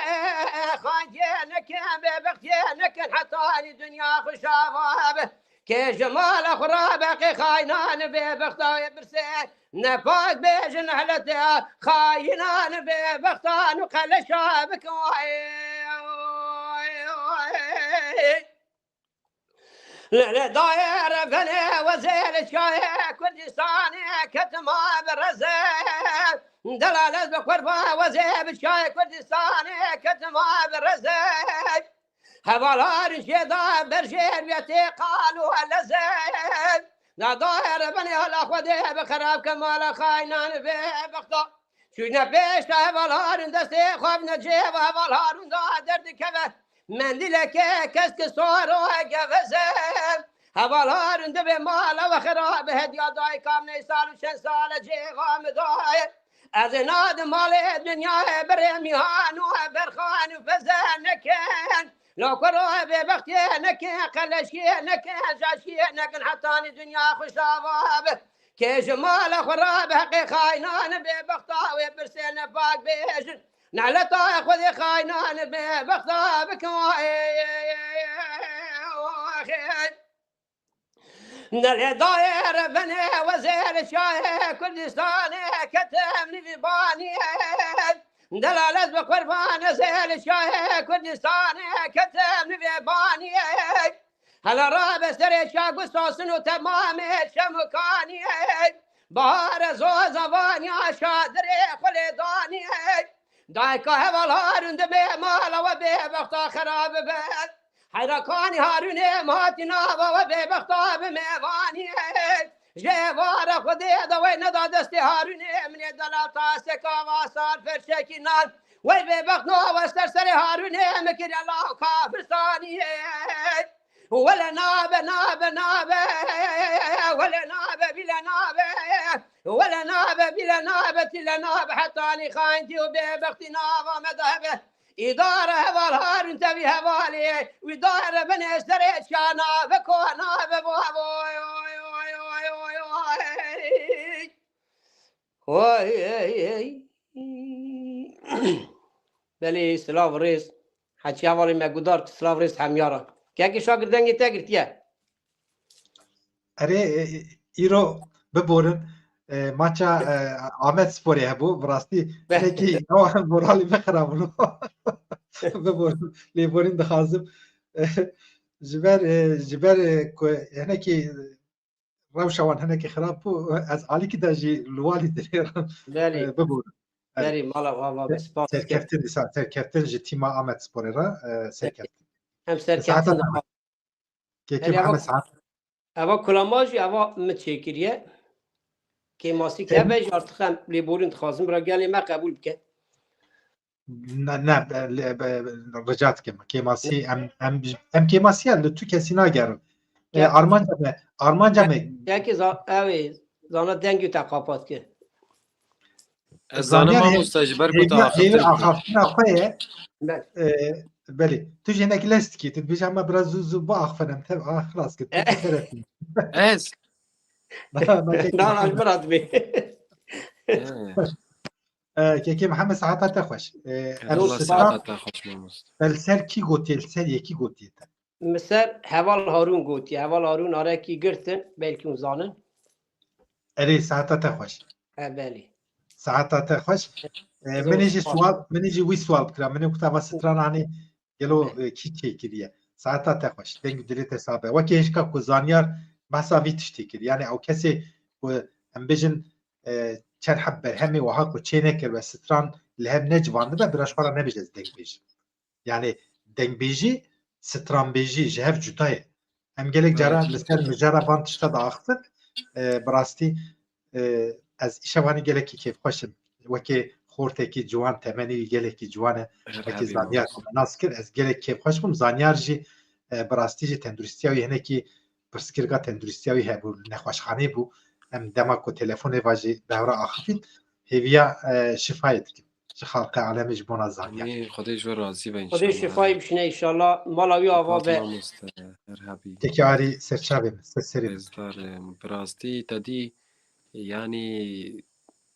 خانجي نكان ببختي نكان حتى الدنيا خشافه كي جمال خرابك خاينان ببختي برسي نفاق بيجن علتها خاينان ببختان وقل شابك لا داير بني وزير شاي كردستاني كتما بالرزق دلالة بقربة وزير شاي كردستاني كتما بالرزق هوالار شدا برجير بيتي قالوا اللزق لا داير بني هلا خدي بخراب كمال خاينان ببخطا شونا بيش هوالار دستي خوفنا جيب هوالار درد كبه من لك كسك صاروا قفزم هوالار دبي مال وخراب هديا داي كامني سال وشن سال جيغام داي از ناد مال الدنيا برميهان وبرخان وفزان نكن لو كروه ببختي نكن قلشي نكن جاشي نكن حتاني دنيا خشاباب كي جمال خراب حقي خاينان ببختا وبرسين باق بيجن نعلتا خذي خاينان ببختا بكواي نالي داير بني وزير شاي كردستاني كتمني في باني دلالة بقربان زير شاي كردستاني كتمني في باني هلا راب سري شاق وصوصن وتمامي شمكاني بهار زوز باني شادري خلداني دايكا هوالار دبي مالا وبي بختا خراب بيت حركاني هاروني ماتنا وبي بختا بميواني جيوارا خدي دوي ندا دستي هاروني من دلاتا سكا وصار فرشكي نال وبي بختا واسترسري هاروني مكر الله كافرستاني ولا ناب ولا ناب بلا ناب ولا ناب بلا ناب تلا ناب حتى خاينتي وببختي ناب مذهبه إدارة والهار انت بها والي وإدارة بني استريت شانا بكونا بله سلاو ریز حچی حوالی مگودار که سلاو ریز همیارا که شاگر دنگی تگرتیه اره ایرو ببورن ماچا آمد سپوری هبو براستی نکی مورالی بخرابونو ببورن لیبورین دخازم جبر که هنکی روشوان هنکی خراب بو از عالی که داجی لوالی دلیرم بله ببورن بله مالا واوا بسپاس سرکفتن دیسا سرکفتن جی تیما آمد سپوری را سرکفتن هم سرکفتن که محمد ساعت اوا کلاماجی اوا متشکریه که ماسی که به جارت خم لیبورین تخازم برا گلی ما قبول بکن نه رجعت کماسی ام کماسی هل تو کسی نگرم آرمانجا یکی زانا دنگی تقاپات که زانه ماموستا جبر گوت آخافتن آخواه بله تو جنگی لست کی تو بیش اما برای زوزو با آخفنم خلاص که تو برسیم از نه برات بی که محمد ساعت خوش والله ساعت خوش ماموست السر کی گوتی السر یکی گوتی مثل حوال هارون گوتی حوال هارون آره کی گرتن بلکی اون زانن اری ساعت خوش بله ساعت خوش منیجی وی سوال بکرم منی کتا واسطران آنی گلو کی کریه ساعت خوش دنگ دلیت حسابه وکی هشکا که زانیار بحثا ویتشتی کری یعنی او کسی که هم بجن چند حبر همي وهاكو تشينكر وستران لهم نجوان ده براش خورا نبيجز دنگ بيجي يعني دنگ بيجي ستران بيجي جهف جداية هم gelek جرا لسر مجرا بانتشتا دا اختن براستي از إشواني geleki كيف خوشم وكي خورتكي جوان تمني geleki جوانه وكي زانيار ناس كر از gelek كيف خوشم زانيار جي براستي جي تندرستياوي هنكي برسكرگا تندرستياوي هبو نخوشخاني بو ام دماغ تلفن واجی دورا آخفید هیویا شفایت کن چه خلق عالمش بنا زانیار خودش و راضی و انشالله خودش شفای بشنه انشالله مالاوی آوا به که آری سرچابیم سرسریم ازدار براستی تدی یعنی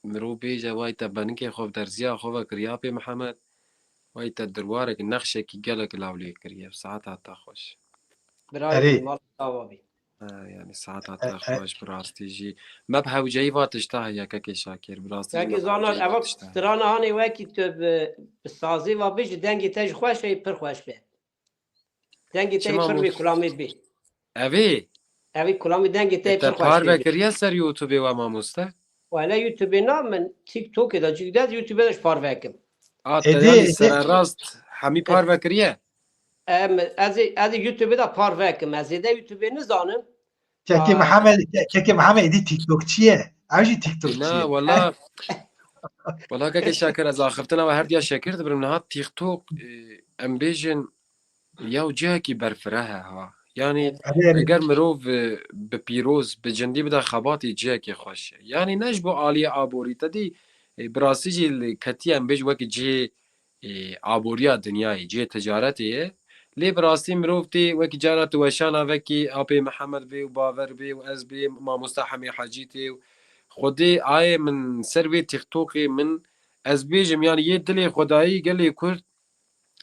مرو بیجه وای تبنک خوب درزیا خوب کریا پی محمد وای تدروارک نقشه کی گلک لاولی کریا ساعت حتی خوش برای مال آوا بی يعني ساعات خوش براستی جی ما بهوجي واتشتاه یا که شاکر براستی یکی زانال اول ستران هانی وکی تو بسازی و بیش دنگی تج خوشه پر خوش به دنگی تج پر بی کلامید بی اوی کلامید دنگی تج پر خوش پار بکریه سر یوتیوب و ماموسته ولی یوتیوب نه من تیک توک دا جگداد یوتیوب داش پار وکم یعنی سر راست همی پار بکریه از یوتیوب دا پار وکم از ده یوتیوب نزانم که محمد ایدی تیک توک چیه؟ اوجی تیک توک چیه؟ نه والله که شاکر از آخرتنا و هر دیا شاکر دبرم نه تیک توک ام بیجن یا جه کی برفره ها یعنی اگر مروف به پیروز به جندی بده خباتی جه کی خوشه یعنی نش بو عالی عبوری تدی براسی جی کتی ام بیج وک جه عبوریا دنیای جه تجارتیه لی براستی مروفتی وکی جانا تو وشانا وکی آپی محمد بی و باور بی و از بی ما مستحمی حاجیتی و خودی آیه من سروی تیختوقی من از بیجم یعنی یه دلی خدایی گلی کرد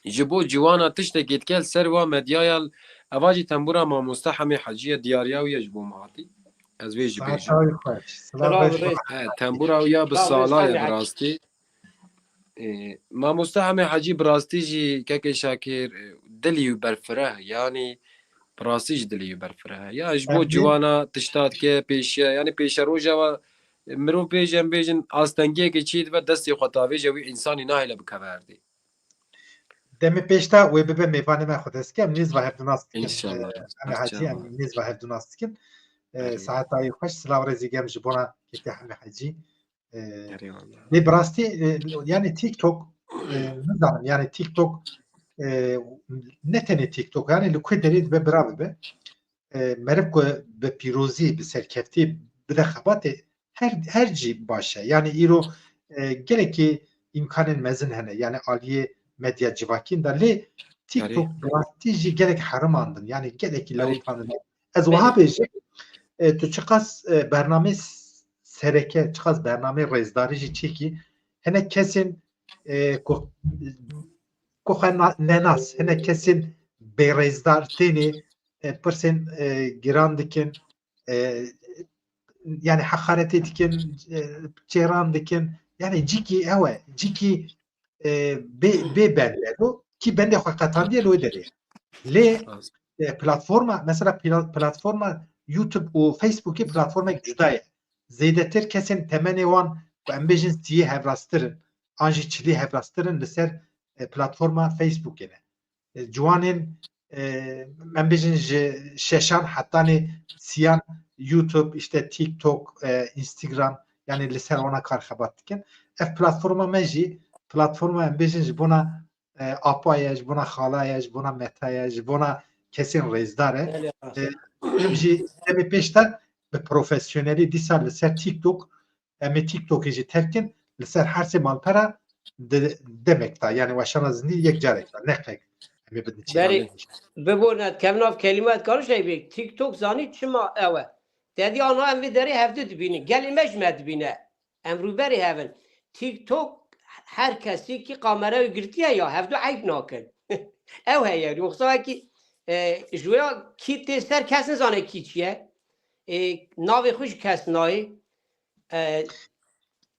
جبو جوانا تشتا گیت کل سروا مدیایل اواجی تنبورا ما مستحمی حاجیه دیاریا و یجبو ماتی از بیج بیجم تنبورا و یا بسالای براستی ما مستحم حجی براستی جی که شاکر دلی برفره یعنی براستی دلی برفره یا اجبو جوانا تشتاد که پیش یعنی پیش روزا و مرو بیجن آستنگی که چید و دستی خطاوی جوی انسانی ناهیل بکوردی دمی پیشتا و به میوان ما خود است که نیز و هفدوناست ان شاء الله اما حجی نیز و هفدوناست که ساعت ای خوش سلام رزیگم جبونا که همه حجی لی براستی یعنی تیک توک نزدم یعنی تیک توک نه تنی تیک توک یعنی لکوی درید به برابر به مرب که به پیروزی به سرکفتی بده خبات هر جی باشه یعنی ایرو گله که امکان مزن هنه یعنی عالیه مدیا جواکین در لی تیک توک براستی جی گله که حرم آندن یعنی گله که لوت آندن از وها بیشه تو چقاس برنامه سرکه چقاس برنامه رزداری جی چی کی هنه کسین ku xwe nenas hene kesên bêrêzdar tênê pirsên giran dikin, yani heqaretê dikin, çêran dikin, yani cîkî ew e, cîkî bê bende û kî bendê xwe qetandiye li wê derê. Lê platforma, mesela platforma YouTube û Facebookê platformek cuda ye. Zêdetir kesên temenê wan ku em bêjin siyê hevrastirin, an jî çilî hevrastirin li ser platforma Facebookê de. Ciwanên em bêjin ji şeşan hetanê siyan YouTube, işte TikTok, Instagram, yani li ser wana kar xebat dikin. Ev platforma me jî platforma em bêjin ji bona apa ye, ji bona xala ye, ji bona meta ye, ji bona kesên rêzdar e. Em jî demê pêş de bi profesyonelî dîsa li ser TikTok, em ê TikTokê jî tevkin li ser her sê malpera demek da, yani weşana zindî yek carek da, neqek. Em ê bidin بله ببوند کمناف کلمات کارش بی تیک توک زانی چما اوه دیدی آنها هم داری هفته دبینی گلیمش مدبینه امرو بری هفن تیک توک هر کسی که کامرا گرتیه یا هفته عیب ناکن او هیه یوخصا کی جویا کی تستر کسی زانه کی چیه ناوی خوش کس نای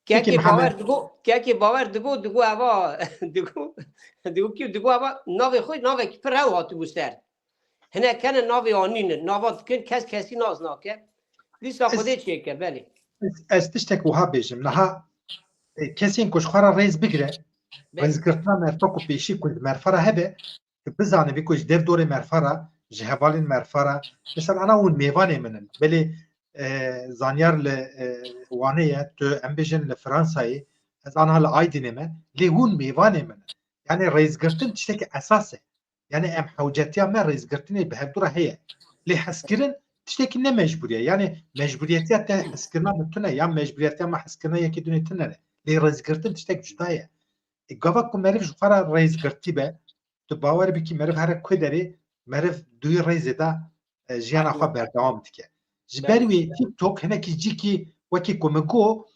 که باور دگو اوا دگو اوا ناوی خود ناوی که پر هوا تو بستر هنه کنه ناوی آنین ناوات کن کسی ناز ناکه لیسا خوده چیه که بله ez tiştek wiha bêjim niha kesên ku ji xwe re rêz bigire rêzgirtina merfa ku pêşî ku merfara hebe tu bizanibî ku ji dev dorê merfara ji hevalên merfara mesela ana hûn mêvanê min in belê zanyar li wanê ye tu em bêjin li Fransayê ez aniha li Aydînê me lê hûn mêvanê min in yani rêzgirtin tiştekî esas e yani em hewcetiya me rêzgirtinê bi hevdûra heye lê hezkirin tiştekî ne mecbûr ye yani mecburiyetiya te hezkirina min tune ya mecburiyetiya me hezkirina yekî dunê tune ne lê rêzgirtin tiştek cuda ye gava ku meriv ji xwe re rêzgirtî be tu bawer bikî meriv here ku derê meriv duyî rêzê de jiyana xwe berdewam dike ji ber wê TikTok hinekî cîkî wekî ku min got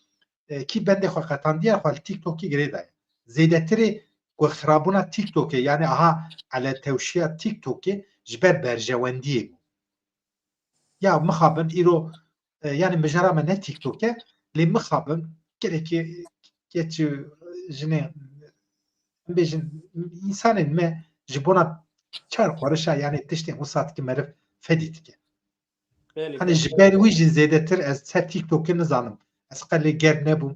kî bendê xwe qetandiye xwe li TikTokê girê daye zêdetirê ku xirabûna TikTokê yani aha eletewşiya TikTokê ji ber berjewendiyê ya mixabin îro yani mijara me ne TikTokê lê mixabin gerekî keçî jinê bêjin însanên me ji bona çar xwarişa yani tiştên wisa dike meriv fedî dike hani ji ber wî jî zêdetir ez ser TikTokê nizanim ez qelê ger nebûm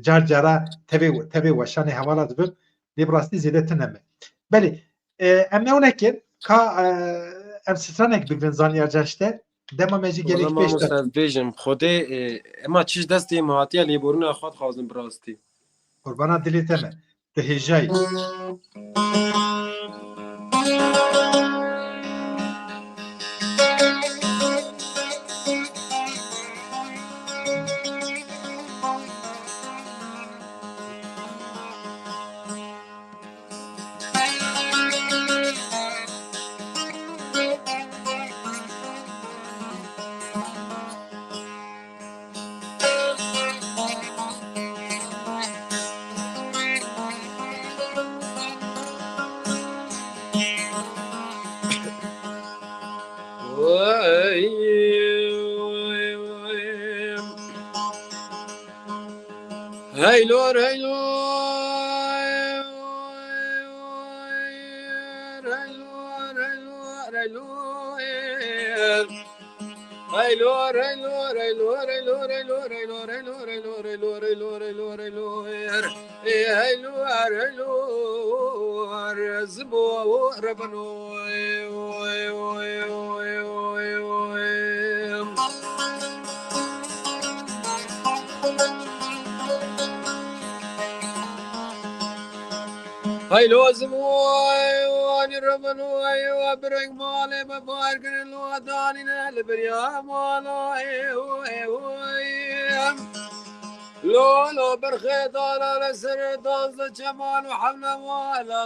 car cara tevê weşanê hevala dibim lê bi rastî zêdetir neme belê em newenekin ka em stranek bigirin zanyarca işte dema me jî gelek pêş de bêjim xwedê ema çîş destê me hatiye lêborîna xwe dixwazim bi rastî qurbana dilê te me tu hêjayî Heylor heylor Hay lozim wani raman wa breng male ba bargen lo adani na le beriya mala lo برخيطان على سردان جمال وحمنا ولا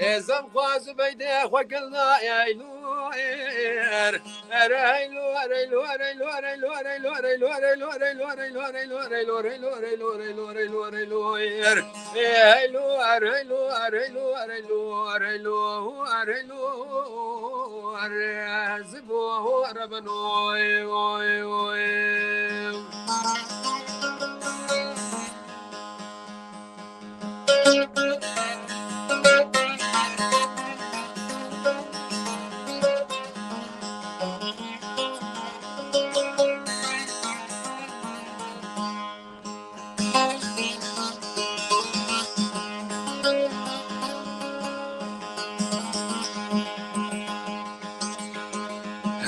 ازم خواز بیده خوکلنا ایلویر ارایلو ارایلو ارایلو ارایلو ارایلو ارایلو ارایلو ارایلو ارایلو ارایلو ارایلو ارایلو ارایلو ارایلو ارایلو ایلو ارایلو ارایلو ارایلو ارایلو ارایلو ارزبو ربنو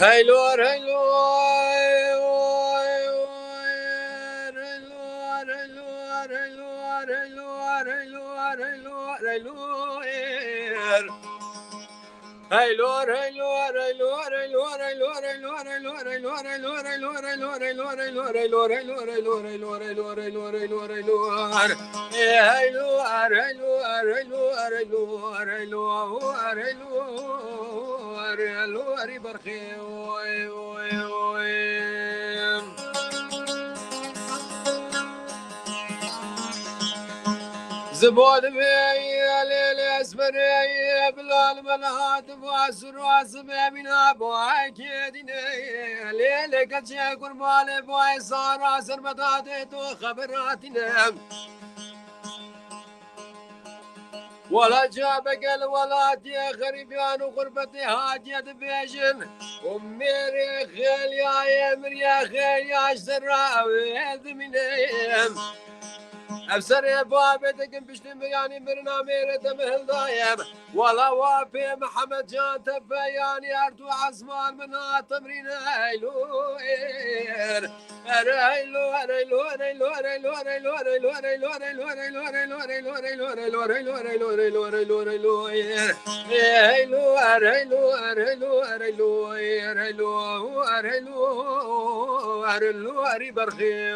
هيلو هيلو زبون بيا ليل اسمر يا بلال منهات واسر واسم من ابو اكيدني ليل كجا قربان بو صار اسر بتاتو خبراتنا ولا جابك الولاد يا غريبان وغربتي هاجت بيجن وميري خيل يا امر يا خيل يا شراوي منهم افسر بابتك بشتم يعني مرنا ميرة مهل دايم ولا وافي محمد جان تبياني اردو عزمان من تمرين ايلوير اريلو اريلو اريلو اريلو اريلو اريلو اريلو اريلو اريلو اريلو اريلو اريلو اريلو اريلو اريلو اريلو اريلو اريلو ايلو اريلو اريلو اريلو اريلو اريلو اريلو اري برخي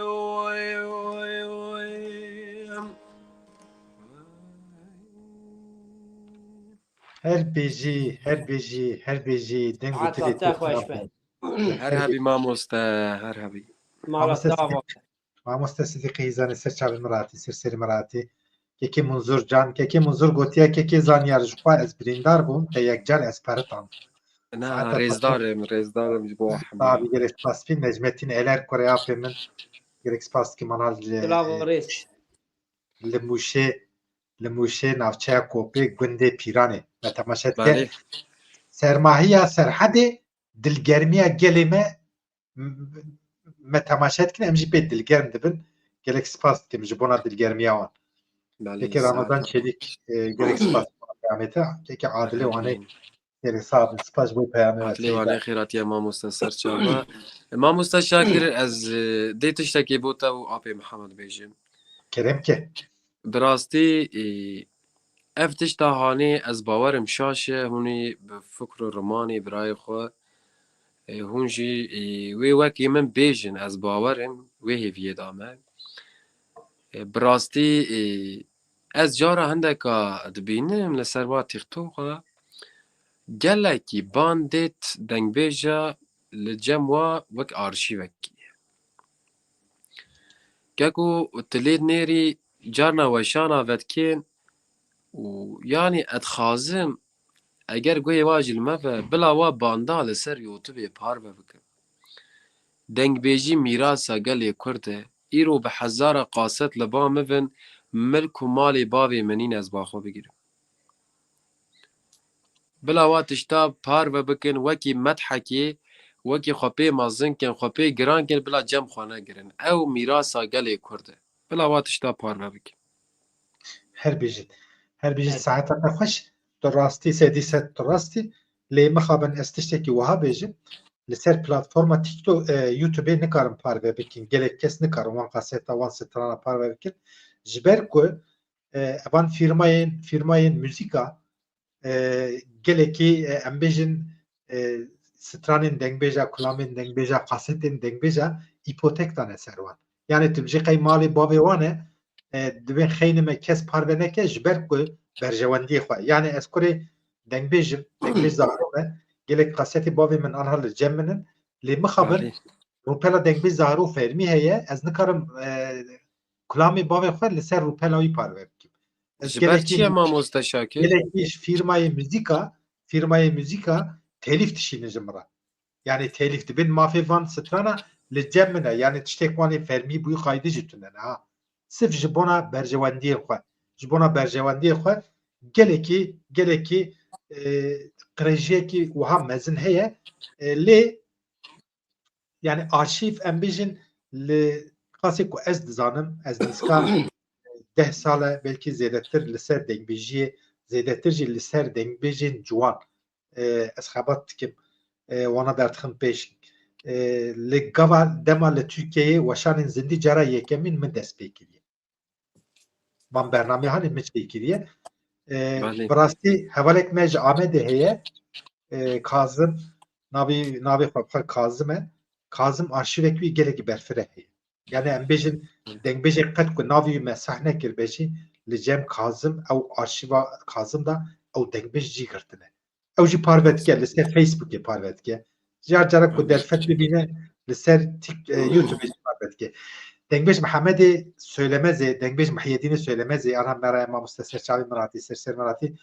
هر بیجی دنگ و دلی عطا خوش به هرهبي ماموستا هرهبي مالت دعوة مامۆستا سیدیقی هیزانی سەر چاوی مراتی سەرسەری مراتی کێکی منزور جان کێکی منزور گوتیە کێکی زانیارژخوا ئەس بریندار بووم کە یەکجار ئەسپەرتان انا ريزدارم جبوا تابی گەرێک سپاسپی نەجمەتین ئێلەر کۆرەیا پێ من گەرێک سپاسکی مەنال دلاوة ريس li Mûşê navçeya Kopê gundê Pîranê me temaşet بالي kir sermahiya Serhedê dilgermiya gelê me me temaşet kirin em jî pê dilgerm dibin gelek spas dikim ji bona dilgermiya wan بالي keke Ramazan Çelik gelek spas peyamete keke Adile wanê gelek sağ bin spas bu peyame عتلي وعلي خيرات يا ماموستا سرچاوا ماموستا شاكر از ديتشتكي بوتا و ابي محمد بيجن kerem ki براستي افتش تهاني از باورم شاشه هوني بفكر روماني براي خو هونجي وي وكي من بيجن از باورم وي هي دامه براستي از جارا هندكا دبينم لسروا تيختوغا gelekî bandêt dengbêja li cem wa wek arşîvekî ye. Geko tilê nêrî carna weşana vedkên û yanî et dixwazim eger guhê wa jî li me ve bila wa banda li ser YouTubeê parve bikim. Dengbêjî mîrasa gelê Kurd e, îro bi hezara qaset li ba mivin milk û malê bavê min nîn ez baxwe bigirim. Bila wa tişta parve bikin wekî medhekê wekî xwe pê mezin kirin xwe pê giran kirin bila cem xwe negirin. Ew mîrasa gelê Kurd e. Bila wa tişta parve bikin. her bijî saeta te xweş tu rastî sedî sed tu rastî lê mixabin ez tiştekî wiha bêjim li ser platforma TikTok YouTube'ê nikarin parve bikin gelek kes nikarin wan kaseta wan strana parve bikin ji ber ku evan firmayên müzîka gelekî em bêjin stranên dengbêja kulamên dengbêja kasetên dengbêja îpotek dane ser wan yani tu bijî qey malê bavê wan e divê xeynî me kes parve neke ji ber ku برجواندی خو یعنی از کوری دنگ زهرو gelek kaseti bavê min anha li cem min lê mixabin rûpela dengbêj zahrû fermî heye ez nikarim kulamê bavê xwe li ser rûpela wî parve bikim. ji ber çi ye mamoste Şakir? Gelekî firmayê müzîka telîf dişînin ji min re. Yani telîf dibin mafê van strana li cem min e yani tiştek wanê fermî bûyî qaydî jî tune ne ha. Sirf ji bona berjewendiyê xwe. Ji bona berjewendiyê xwe gelekî qirêjiyekî wiha mezin heye lê yani arşîv em bêjin li qasê ku ez dizanim ez nîska 10 sale belkî zêdetir li ser dengbêjiyê zêdetir jî li ser dengbêjên ciwan ez xebat dikim wana derdixin pêş li gava dema li Tirkiyeyê weşanên zindî cara yekemîn min dest pê kiriye. Van bername hanê min pê kiriye. Bi rastî hevalek me ji Amedê heye Kazım navê xwe Kazım e Kazım arşîvek wî gelekî berfireh heye. Yani em bêjin dengbêjê qet ku navê me sehne kir bêjî li cem Kazım ew arşîva Kazım da ew dengbêj cî girtine. Ew jî parve dike li ser Facebookê parve dike. Car carak ku derfet bibîne li ser YouTubeê parve dike. Dengbêj Mihemedê Söylemezê, Dengbêj Muhyiddînê Söylemezê anha me re mamoste serçavê min hatî ser min hatî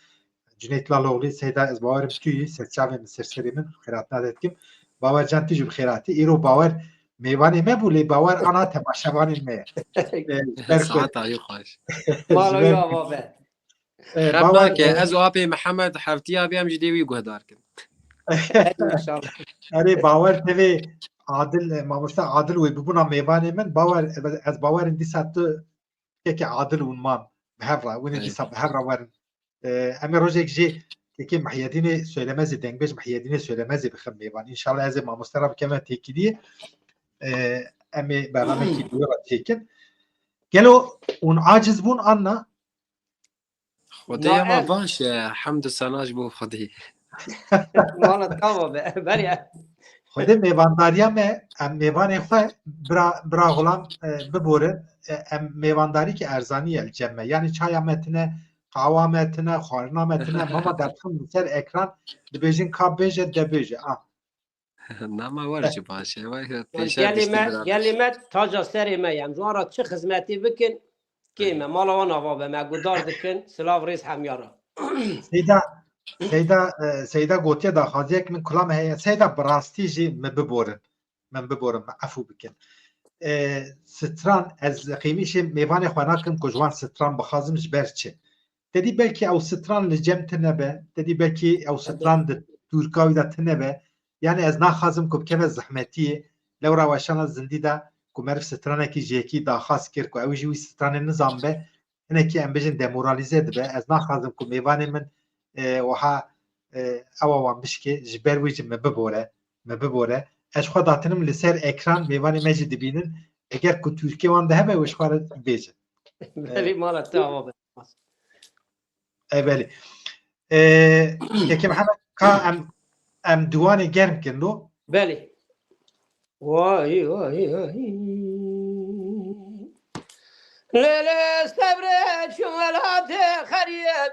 Cüneyt Laloğlu Seyda ez bawerim tûyî serçavê min serserê min xêrat nade dikim. Bawer can tî jî bi xêratî îro bawer mêvanê me bû lê bawer ana temaşevanên me ye. Saeta yê xweş. Mala ya baba. Xeb nake ez û apê Mihemed heftiya bêyem ji dê wî guhdar kin. İnşallah. Erê bawer tevê adil mamoste adil wê bibûna mêvanê min bawer ez bawerim dîsa tu kekê adil û man bi hev re wînê dîsa bi hev re werin. Em ê rojek jî kekê Muhyiddînê Söylemezê Dengbêj Muhyiddînê Söylemezê bixin mêvan. İnşallah ez ê mamoste re bikeve têkiliyê em ê bernamekî bûye re têkin. Gelo hûn aciz bûn anna Xwedê ema baş e hemd û sena ji bo Xwedê. Mala tamam be. Beriye. Xwedê mêvandariya me em mêvanê xwe bira xulam biborin em mêvandarîkê erzanî ye li cem me. Yani çaya me tune qawa me tune xwarina me tune mama derdixin li ser ekran dibêjin ka bêje debêje. Nama war jî baş e pêşer Gelime taca serê me yem. Ji ara çi xizmetî bikin kême mala wan ava be me gudar dikin silav rêz hemyara. Seyda gotiye daxwaziyek min kula me heye Seyda bi rastî jî me biborin min me efû bikin. Stran ez qîmîşê mêvanê xwe nakim ku ji wan stran bixwazim ji ber çi. Dedî belkî ew stran li cem tune be dedî belkî ew stran di Tûrka wî de tune be yani ez naxwazim ku bikeve zehmetiyê lewra weşana zindî de ku meriv stranekî ji yekî daxwaz kir ku ew jî wî stranê nizan be hinekî em bêjin demoralîze dibe ez naxwazim ku mêvanê min wiha ewa wan bişkê ji ber wî jî me bibore ez xwe datinim li ser ekran mêvanê me jî dibînin eger ku Tirkiye wan de hebe wê ji xwe re bêjin. Belî mala tamam be. Belî. Kekê Mihemed ka em diwanê germ kirin lo Belî. Vay vay vay. Lele sebre çumalatı xeriyem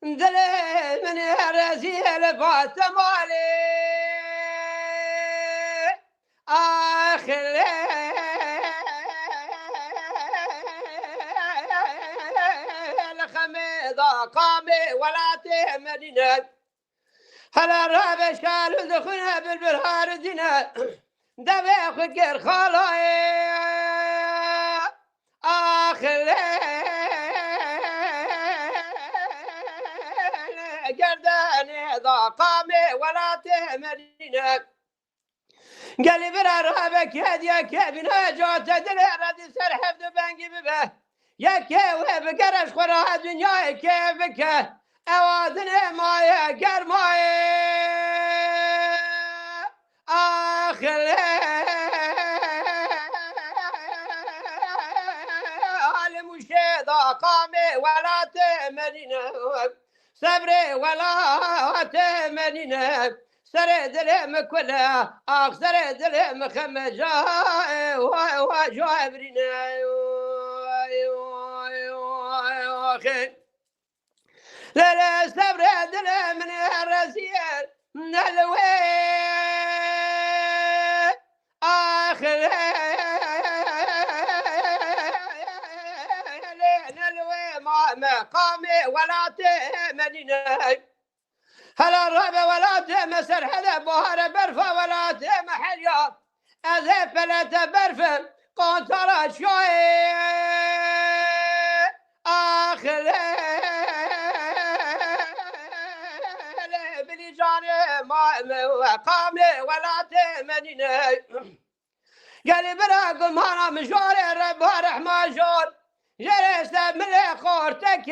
dile meni rezil fatemali ahire الخميضة قامي ولا تهمدنا هلا رابع شالو دخلنا بالبرهار دينا دبي خكر خلاي آخر قرداني ذا قامي ولا تهمدنا قالي برا رابك يا كابنا جوت دلي ردي سرحب دبنجي ببه يا كيف بقرش خرا الدنيا كيفك اوادني مايا قرماي اخر عالم الشيطة قامي ولا تمنينا صبري ولا تمنينا سري دلم كلها سري دلم خمجا وجابرنا لا صبر دل من الرزيل نلوي آخر نلوي مقامي ولا تمنيني هلا الربا ولا تمسر حدا بوهر برفا ولا تمحليا أذهب فلا تبرفن قنطرة شوي آخر بلي جاني مقامي ولا تمنيني قال براقل مانا مجوري رب رحمة جور جريس من خورتك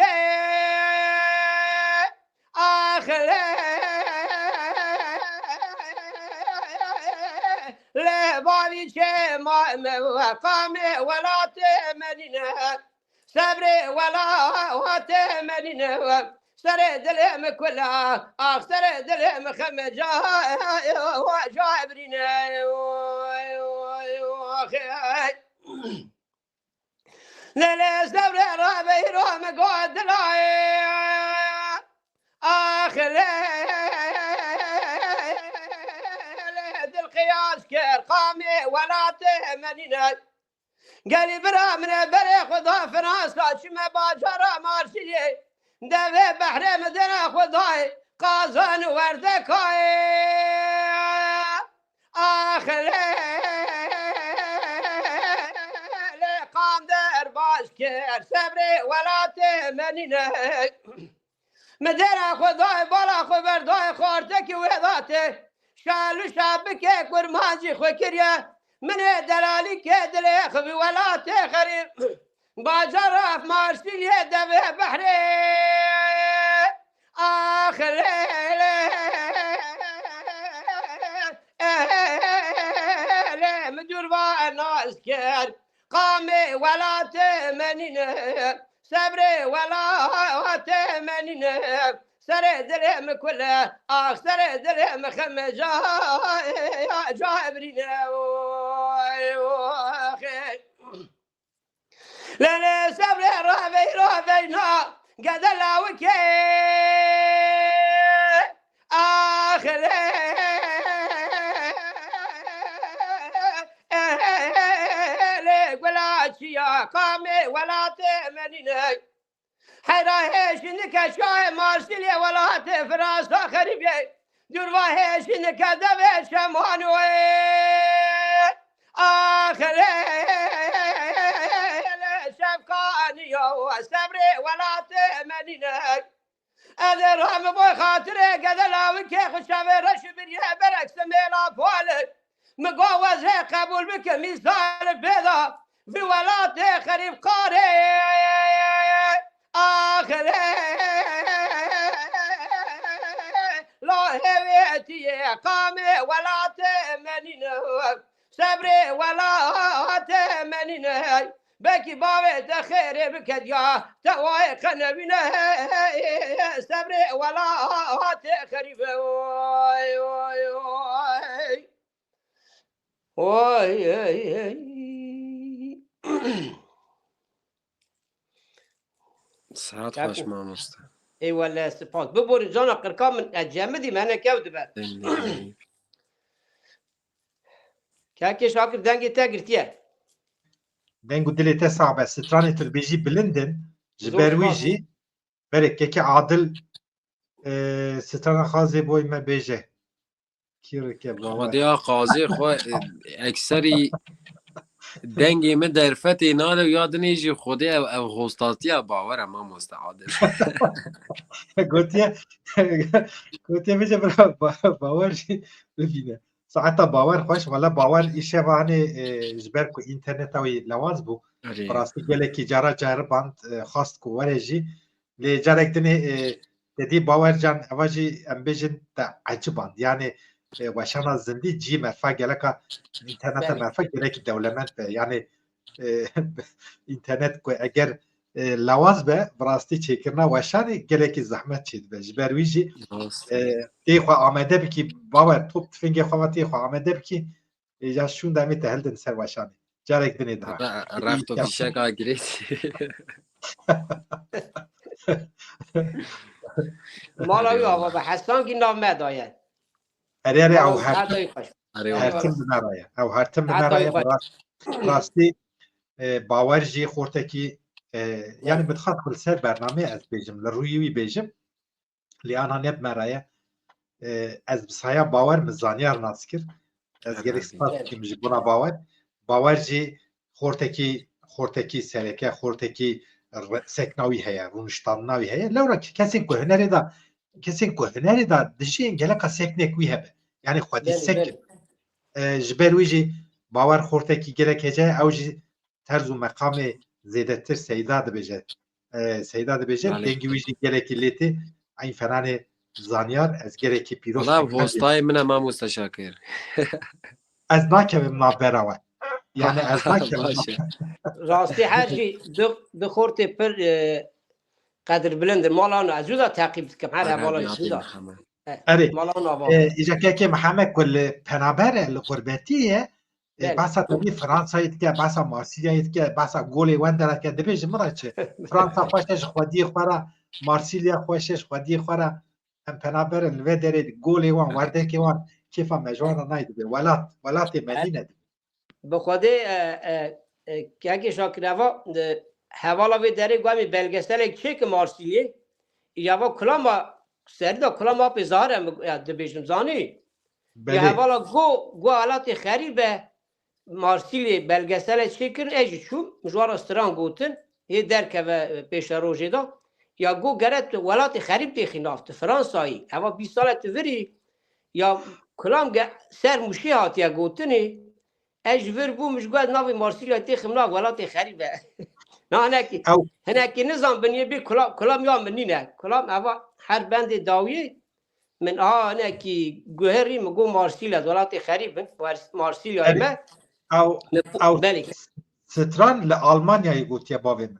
آخر لا بابي شي مقامي ولا تمنيني صبري ولا تمنيني سري دلهم كلها سري دلهم خمجا جابرين لا صبري رابي روم قد لاي آخر القياس كرقامي ولا تمنيني قالي برا من بري خذا فرنسا شما باجرا مارشيلي دفي بحر مدنا خذاي قازن وردكاي آخر قام در باش كر صبري ولا تمنيني مدنا خذاي بالا خبرداي خورتك وذاته شالو شابك ورماجي خكريا من دلالي كدلي خبي ولا تخرب باجرف مارسيليا دبه بحري آخر مدور با الناس كر قامي ولا تمنيني صبري ولا تمنيني سري دلهم كله سري دلهم خمجا جابرين لا صبري رافينا قد لاوكي آخر ولا شيا قامي ولا تمنيني حراهيش انك شاي مارسيليا ولا تفراس خريبي درواهيش انك دبي شمانوي آخر شفقاني وصبري ولا تمنيني أذرهم بوي خاطري قد لاوكي خشافي رشبريا برك سميلا فولي مقوزي قبول بك مثال بيضا في ولا خريب قاري آخر لا هويتي قامي ولا تمنيني صبري ولا تمنيني بكي بابي تخيري بكديا تواي خنبيني صبري ولا تخريب واي واي واي واي ساعات خوش ماموستا اي ولا سبحان ببور جانا قرقام من الجامدي ما انا كودبه كاكي شاكر دنگي تاغرتيه دنگو دلته صعبه سترانه تربيجي بلندن جبرويجي برك كي عادل سترانه خازي بوي ما بيجه كيرك وديا قاضي خو اکثری دنگی من در فتی ناله یاد نیجی خودی او غوستاتیا باور ما مستعادل گوتیه میشه باور ببینه ساعتا باور خوش ولا باور ایشه وانه جبر کو اینترنت او لواز بو فراستی گله کی جارا جرباند خواست کو ورجی لی جارک دنی dedi باور جان اواجی امبیجن تا عجباند yani وشان زندی جی مرفع گلکا اینترنت مرفع گلکی دولمند به yani اینترنت کو اگر لواز به براستی چیکرنا وشان گلکی زحمت چید به جبرویجی تی خو آمده بکی باور توپ فینگ خواتی خو آمده بکی ایجا شون دمی تهلدن سر وشان جارک دنی ده رفت و بیشک آگریت مالا یا و حسان کی نام مداید اره او هر حتی خوش تیم بنارایه او هر تیم بنارایه راستی باور جی خورتکی yani بتخاط كل سر برنامه از بیجم لرویوی بیجم لیانا نب مرایه از بسایا باور مزانیار ناس کرد از گریک سپاس کیم جبونا باور جی خورتکی سرکه خورتکی سکناوی هیا رونشتانناوی هیا لورا کسین که هنری دا دشین گلکا سکنک وی هبه yani خودی سک جبروی جی باور خورتکی گلک هجه او جی طرز و مقام زیدتر سیدا دبیجه دنگی وی جی گلکی لیتی این فنان زانیار از گلکی پیروز والله وستای من ما مستشاکر از ناکم نابراوه yani از ناکم راستی هر جی دو خورت پر قدر بلند مالانو از جدا تعقیب کم هر حوالا جدا مالانو آبا ایجا که محمد کل پنابر القربتیه باسا تبی فرانسایت که باسا مارسیلیایت که باسا گولی وندرات که دبیج مرا چه فرانسا خوشش خودی خورا مارسیلیا خوشش خودی خورا هم پنابر الودر گولی وان ورده که وان کیفا مجوانا ناید به ولات مدینه بخوده که اگه شاکروا حوالا وی داره گوامی بلگستل چه که مارسیلیه یا و کلاما سردا کلاما پیزاره دبیجم زانی یا حوالا گو حالات خریبه مارسیلی بلگستل چیکر ایجی چون مجوار استران گوتن یه درکه و پیش روژه دا یا گو گرد ولات خریب دی خنافت فرانسایی اما 20 سالت وری یا کلام سر موشی هاتی گوتنی ایج ور بو مجگوید ناوی مارسیلی تی خمنا ولات خریبه نه هنکی نظام بنیه بی کلام یا منی نه کلام اما هر بند داویه من هنکی گوهری مگو مارسیلی ولات خریب مارسیلی ایمه او ستران لآلمانیای گوتیه باویم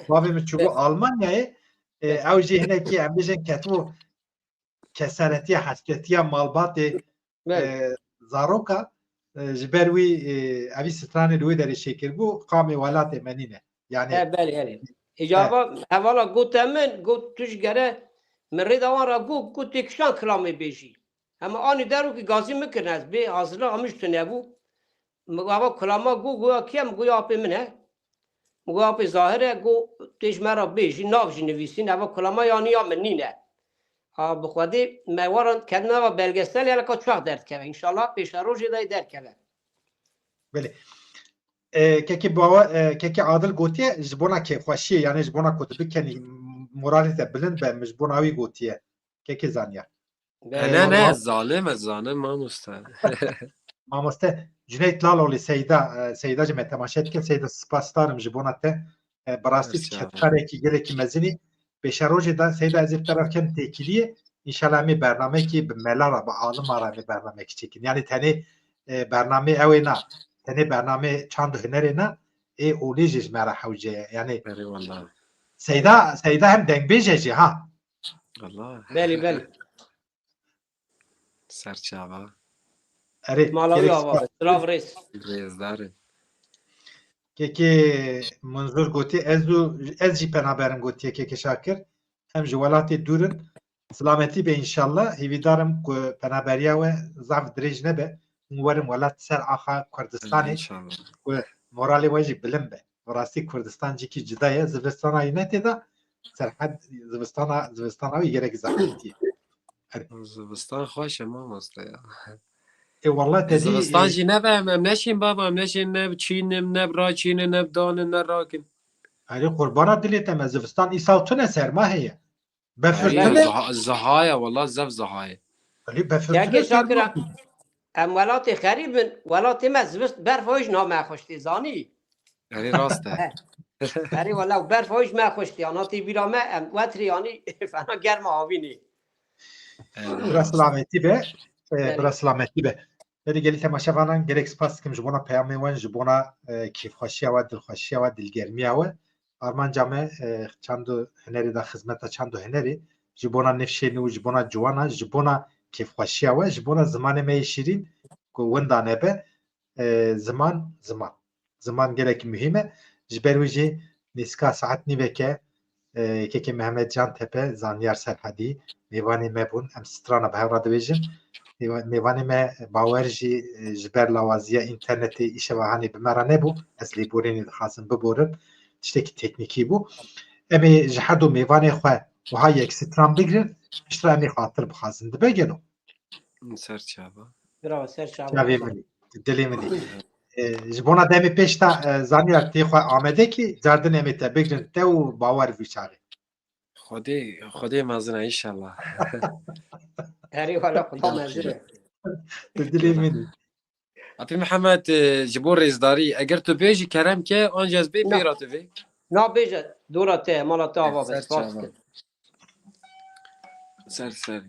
باویم چوگو آلمانیای او جی هنکی هم بیشن کتو کسارتی حسکتی مالبات زاروکا جبروی اوی ستران روی داری شکر بو قام ولات منینه یعنی بله اجابه حوالا گوتم من گوت توش گره من ریدوان را گوت تکشان کلامی بیشی اما آنی درو که گازی میکنه از به حاضره همشتونه بو مگو کلاما گو کیم گو یا پی منه مگو یا پی ظاهره گو تیش مرا بیشی نافشی نویسین اما کلاما یعنی یا منینه بخوادی موارن کدنا و بلگستل یلکا چوخ درد که انشالله پیش روژی دای درد که بله که عادل گوتیه جبونا که خوشیه یعنی جبونا کتبی کنی مرالیت بلند به مجبوناوی گوتیه که زانیه نه ظالم ما مسته جنید لالی سیدا جمع تماشید که سیدا سپاسدارم جبونا ته براستی کتره کی گله کی مزنی به روز دا سیدا از طرف کم تکیلیه انشالله می برنامه کی به ملارا با عالم را می برنامه کی چکین یعنی تنی برنامه اوی نه تنی برنامه چند هنری نه ای اولیجش مرا حوجه یعنی سیدا هم دنگ بیجه ها والله بله سرچاوا مالاوی آوا سراغ ریز داره که منظور گوتی از جی پنابرم گوتیه که شاکر هم جوالاتی دورن سلامتی به انشالله هیویدارم که پنابریا و ضعف دریج نبه مورم ولات سر آخا کردستانی که مورالی واجی بلن به وراستی کردستان جی که جدایه زوستان آینتی دا سرحد زوستان آوی گرک زحمتیه زوستان خوشه ما مستیا والله تدی زوستان جی نبه هم نشین بابا هم نشین نب چینم نب را چینه نب دانه نراکن هری قربانات دلیتم از زوستان ایساوتونه سرماهیه بفرتونه زهایه والله زف زهایه ولی بفرتونه شاکر ام ولات خریبن ولات مزوست برفایش نامه خوشتی زانی یعنی راسته هری والله برفایش ما خوشتی آناتی بیرامه ام وطریانی فنا گرم آوینی برا سلامتی به ولی گلی تماشاوانان گرک سپاس کم جبونا پیامی وان جبونا کیف خوشی و دل خوشی و دلگرمی و آرمان جامع چند هنری دا خدمت چند هنری جبونا نفشه نو جبونا جوانا جبونا کیف خوشی و جبونا زمان می شیرین که وندانه به زمان گرک مهمه جبرویجی نسکا ساعت نیبه که که محمد جان تپه زانیار سرحدی میوانی مبون ام سترانا به هورا دویجن میوانی ما باورجی جبر لوازیه اینترنتی ایشه و هانی بمرا نبو از لیبورینی دخواستم ببورم تشتکی تکنیکی بو امی جهدو میوانی خواه و های یک ستران بگرن اشترا امی خاطر بخواستم دبگنو سر چابا برا سر شعب جاوی منی دلی منی جبونا دمی پیش تا زانیار تی خواه آمده که زردن امی تا بگرن تا و باور بیچاره خودی مزنه ایشالله هری حالا خدا مزره دلی منی اپی محمد جبور رزداری اگر تو بیجی کرم که آنجاز بی نه. بیراتو بی نا بیجه دورا ته مالا تا آوا سر بس فاس چابا کن سر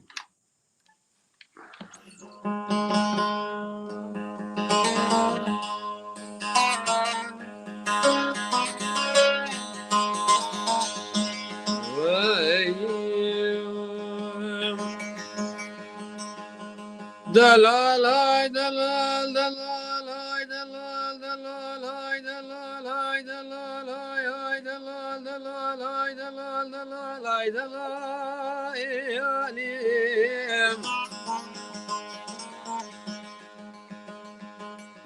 دلال ای دلال دلال ای دلال دلال ای دلال ای دلال ای دلال دلال ای دلال دلال ای دلال ای علیم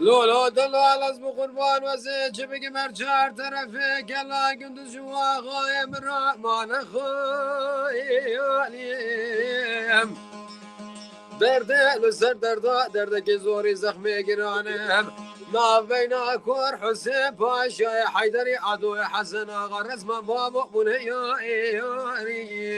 لولا دلال از بقربان وزه چه بگی مرچار طرفه کلا گندز جوا غایم رحمان خوی علیم درده لسر درده که زوری زخمی گرانم ناوینا کور حسین پاشای حیدری عدو حسن آقا رسم بابا بونه یا ایاری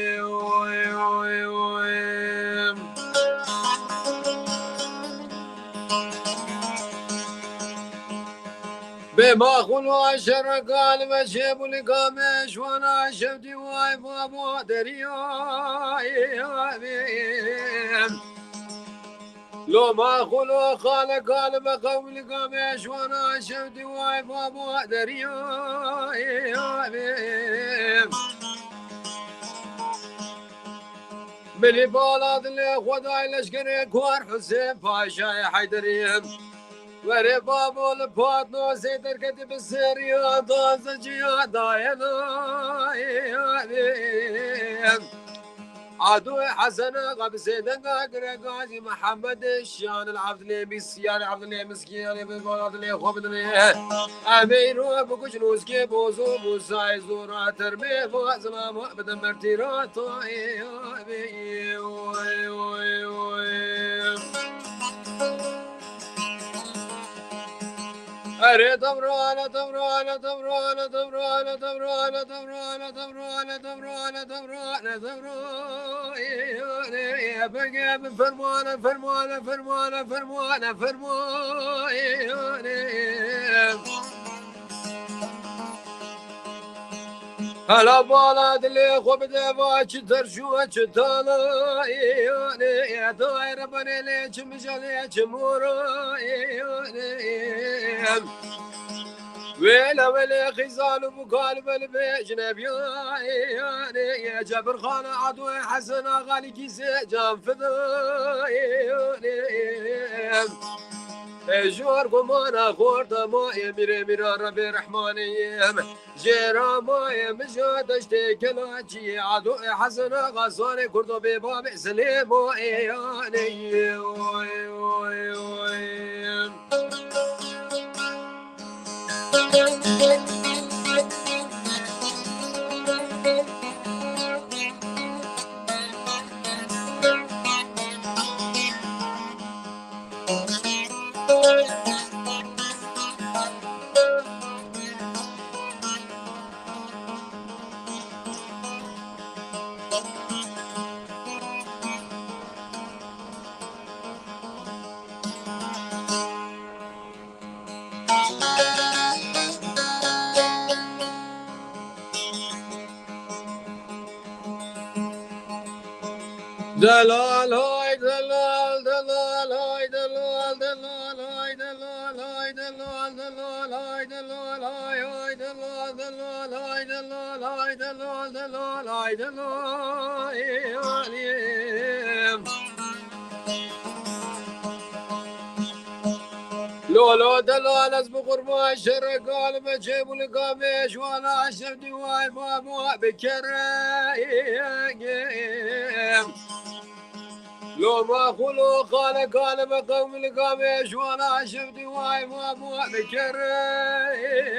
بما خلوا شر قال وشيب لقامش وانا شفتي واي بابا درياي لو ما خلوا خالق قال بقول لقامش وانا شفتي واي بابا درياي من بولاد اللي خداي لشكري كوار حسين باشا حيدريم وره بابول پادنو سیدر کتی بسریا داز جیا داینا عدو حسن قب سیدن قاقر قاضي محمد الشان العبد النبي السيان عبد الله مسكين بقولات اللي خوبدني اميرو بكش نوسكي بوزو موسى زورا تربي فازنا بدن مرتيرات أري دبرانة دبرانة دبرانة دبرانة دبرانة دبرانة دبرانة دبرانة دبرانة دبرانة يا بقى فرمانة فرمانة فرمانة فرمانة فرمانة هلا بالاد اللي خوب دفاع ترشوة تالا يا داير بني ليش مجالي جمورا ويلا خزال وبقال بالبيج نبيا يا جبر خان عدو حسن غالي كيسي جام فضا جور قمانا خورد ما يمير ميرا ربي رحمانيم جيرا ما يمجادش تكلاجي عدو حسن غزاني كردو بباب سليم وإياني دلال هاي دلال دلال هاي دلال دلال هاي دلال هاي دلال دلال هاي دلال هاي دلال دلال هاي دلال هاي دلال دلال هاي دلال لو لولو دلال از بقربان شر قالب جيب القامش وانا شفدي واي ما بكرم لو ما خلو خالق قالب قوم القامش وانا شفدي واي ما بكرم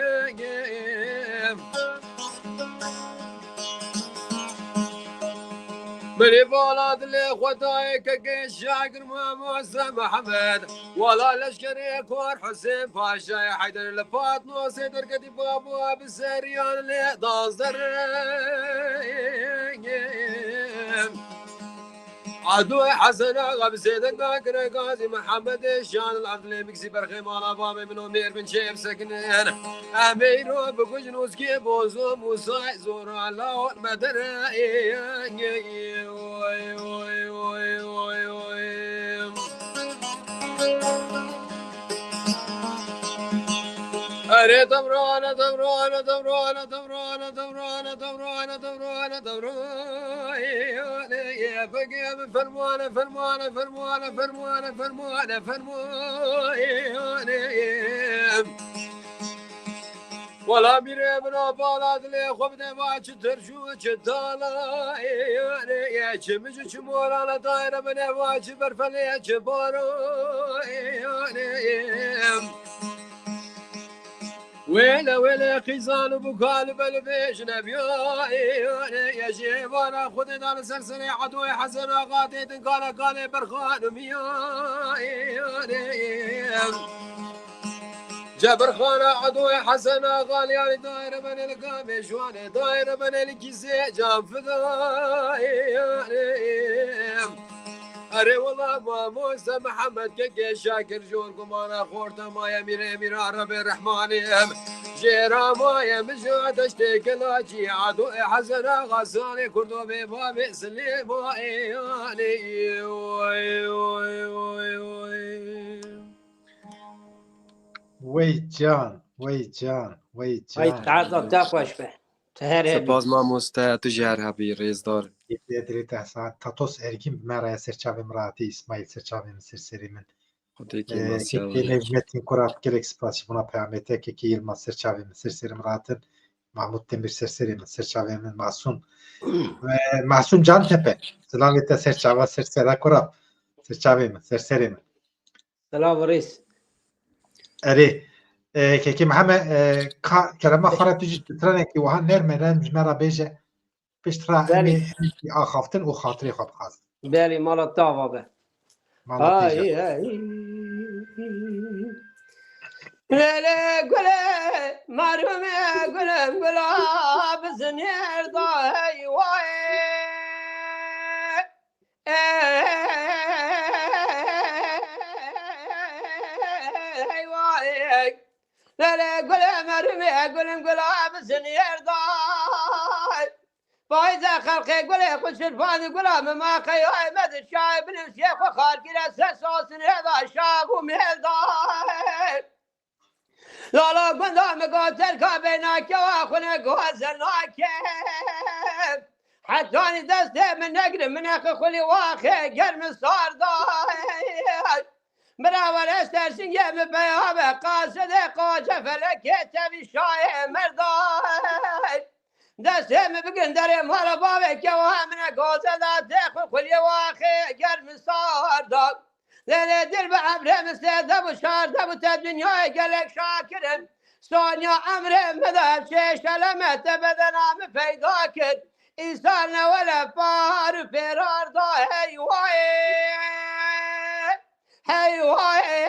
مني بولاد اللي خدايك كيش شاكر ما موسى محمد ولا لشكري كور حسين باشا يا حيدر لفات نوسي درقتي بابا بالسريان اللي ضاصر عدو حسن غب سيدك باكر غازي محمد الشان العبد اللي بكسي برخي مالا بامي منو مير بن شيب سكنين اميرو بكجنوس كي بوزو موسى زور الله مدر أري دورانة دورانة دورانة دورانة دورانة دورانة دورانة دورانة يا بقي فرمانة فرمانة فرمانة فرمانة فرمانة فرمانة ولا بيري بنا بالاد لي خبنا ما ترجو تدالا يا چمج چمورانا دايره بنا واجي برفلي جبارو ويلا ويلا خزان بقالب البيش نبيا يا جيبانا خدنا على سرسري عدوي حسن غادي قال برخان ميا جبر خانة عدوي حسن غالي داير من القامش وانا داير من الكيسي جام فضاي أري والله ما موسى محمد كيكي شاكر جوركم أنا خورتا ما يمير رب الرحمن جيرا ما يمشو تشتيك لاجي عدو حسنا غساني كردو ببابي سليم وی جان هاي تعال تاخوش به تهر سپاس ماموستا تو جهر هبی ريزدار دريت احسان تاتوس ارگیم مرا سرچاوی مراتی اسماعیل سرچاوی سرسری من خديكي ماسيا که نومتین کرات گلک سپاسی بنا پیامته که یلما سرچاوی سرسری مراتن محمود تمیر سرسری من سرچاوی من معصوم جان تپه سلالت سرچاوا سرسرا کرات سرچاوی من سرسری من سلام رئيس اره که محمد کلمه خورا تجي ترنه که وها نرمه مرا بیجه بشترا همي آخافتن و خاطري خواب خاص بالي مال الطاوة به هاي لا لا قولي مرومي قولي قولا بزنير ضاي واي لا لا قولي مرومي قولا بزنير ضاي فايزة خلقي قولي خش الفاني قولا مما خيوي مد الشايب الشيخ وخال كلا ساسوسن هذا شاب ومهل ضاي لا لا قندام قاتل كابيناك واخونا قوزناك حتى اني دستي من نقرب من اخي خلي واخي قرم صار ضاي براول استرسن يم بيابه قاصد قاجه فلك تبي شاي مرضاي دستي من بقندر مال بابك وامنا قاصد تاخذ خلي واخي قرم صار ضاي لا دل بعمره مستهدف وشاردف وتدنيا قالك شاكر سونيا عمره مذهب شيش لما تبدنا مفيداكر إنسان ولا فار فرار ضا هي واي هي واي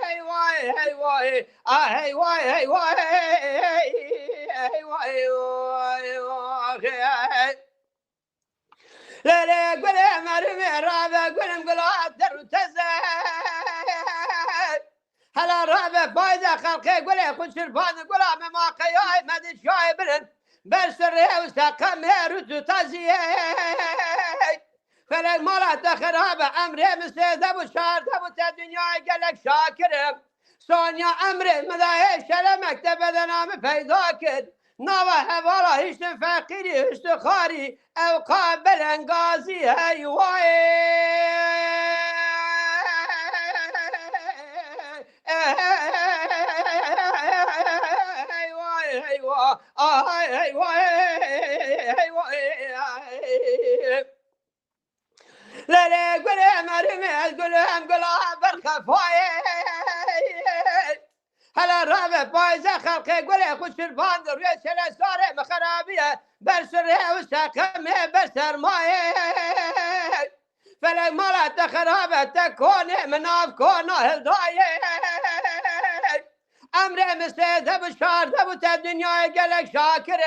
هي واي هي واي هي واي هي واي هي واي لا لا قولي مرمي رابع قولي مقلا در تزاي هلا رابع فايدة خلقي قولي خش الفان قولا مما قياي مدي شاي بلن برسري وستقم هيرو تزيي فلك مالا دخل رابع أمري مستهدف وشاردف وتدنيا قالك شاكر سونيا أمري مذاهي شلمك تبدنا مفيداكر نوا هوالا هشت فقیری هشت خاری او قابل انگازی هی وای لا لا قول مريم قول هم قول برخفاي هلا رابع بايزة خلقي قول خش الباندر ويش الاسارة مخرابية برسر وساقمه برسر ماي فلك مرة تخرابة تكون من افكون هداي امر مسيد بشار ثبت الدنيا قالك شاكر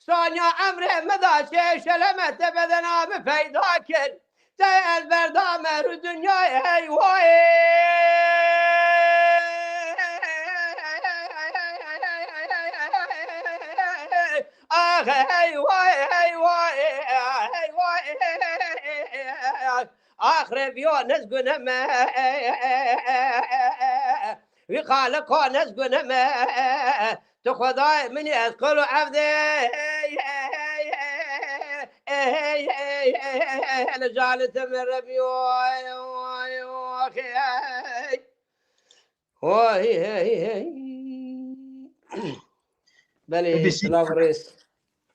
ثانية امر مدى شلمت بدنا بفيداكر تيال بردامر الدنيا هي واي اخ هي واي هي واي هي واي اخر بيو نسقنا ما وقال نسقنا ما تخذ من يذكر عبدي انا جعلت من ربي بلي سلام رئيس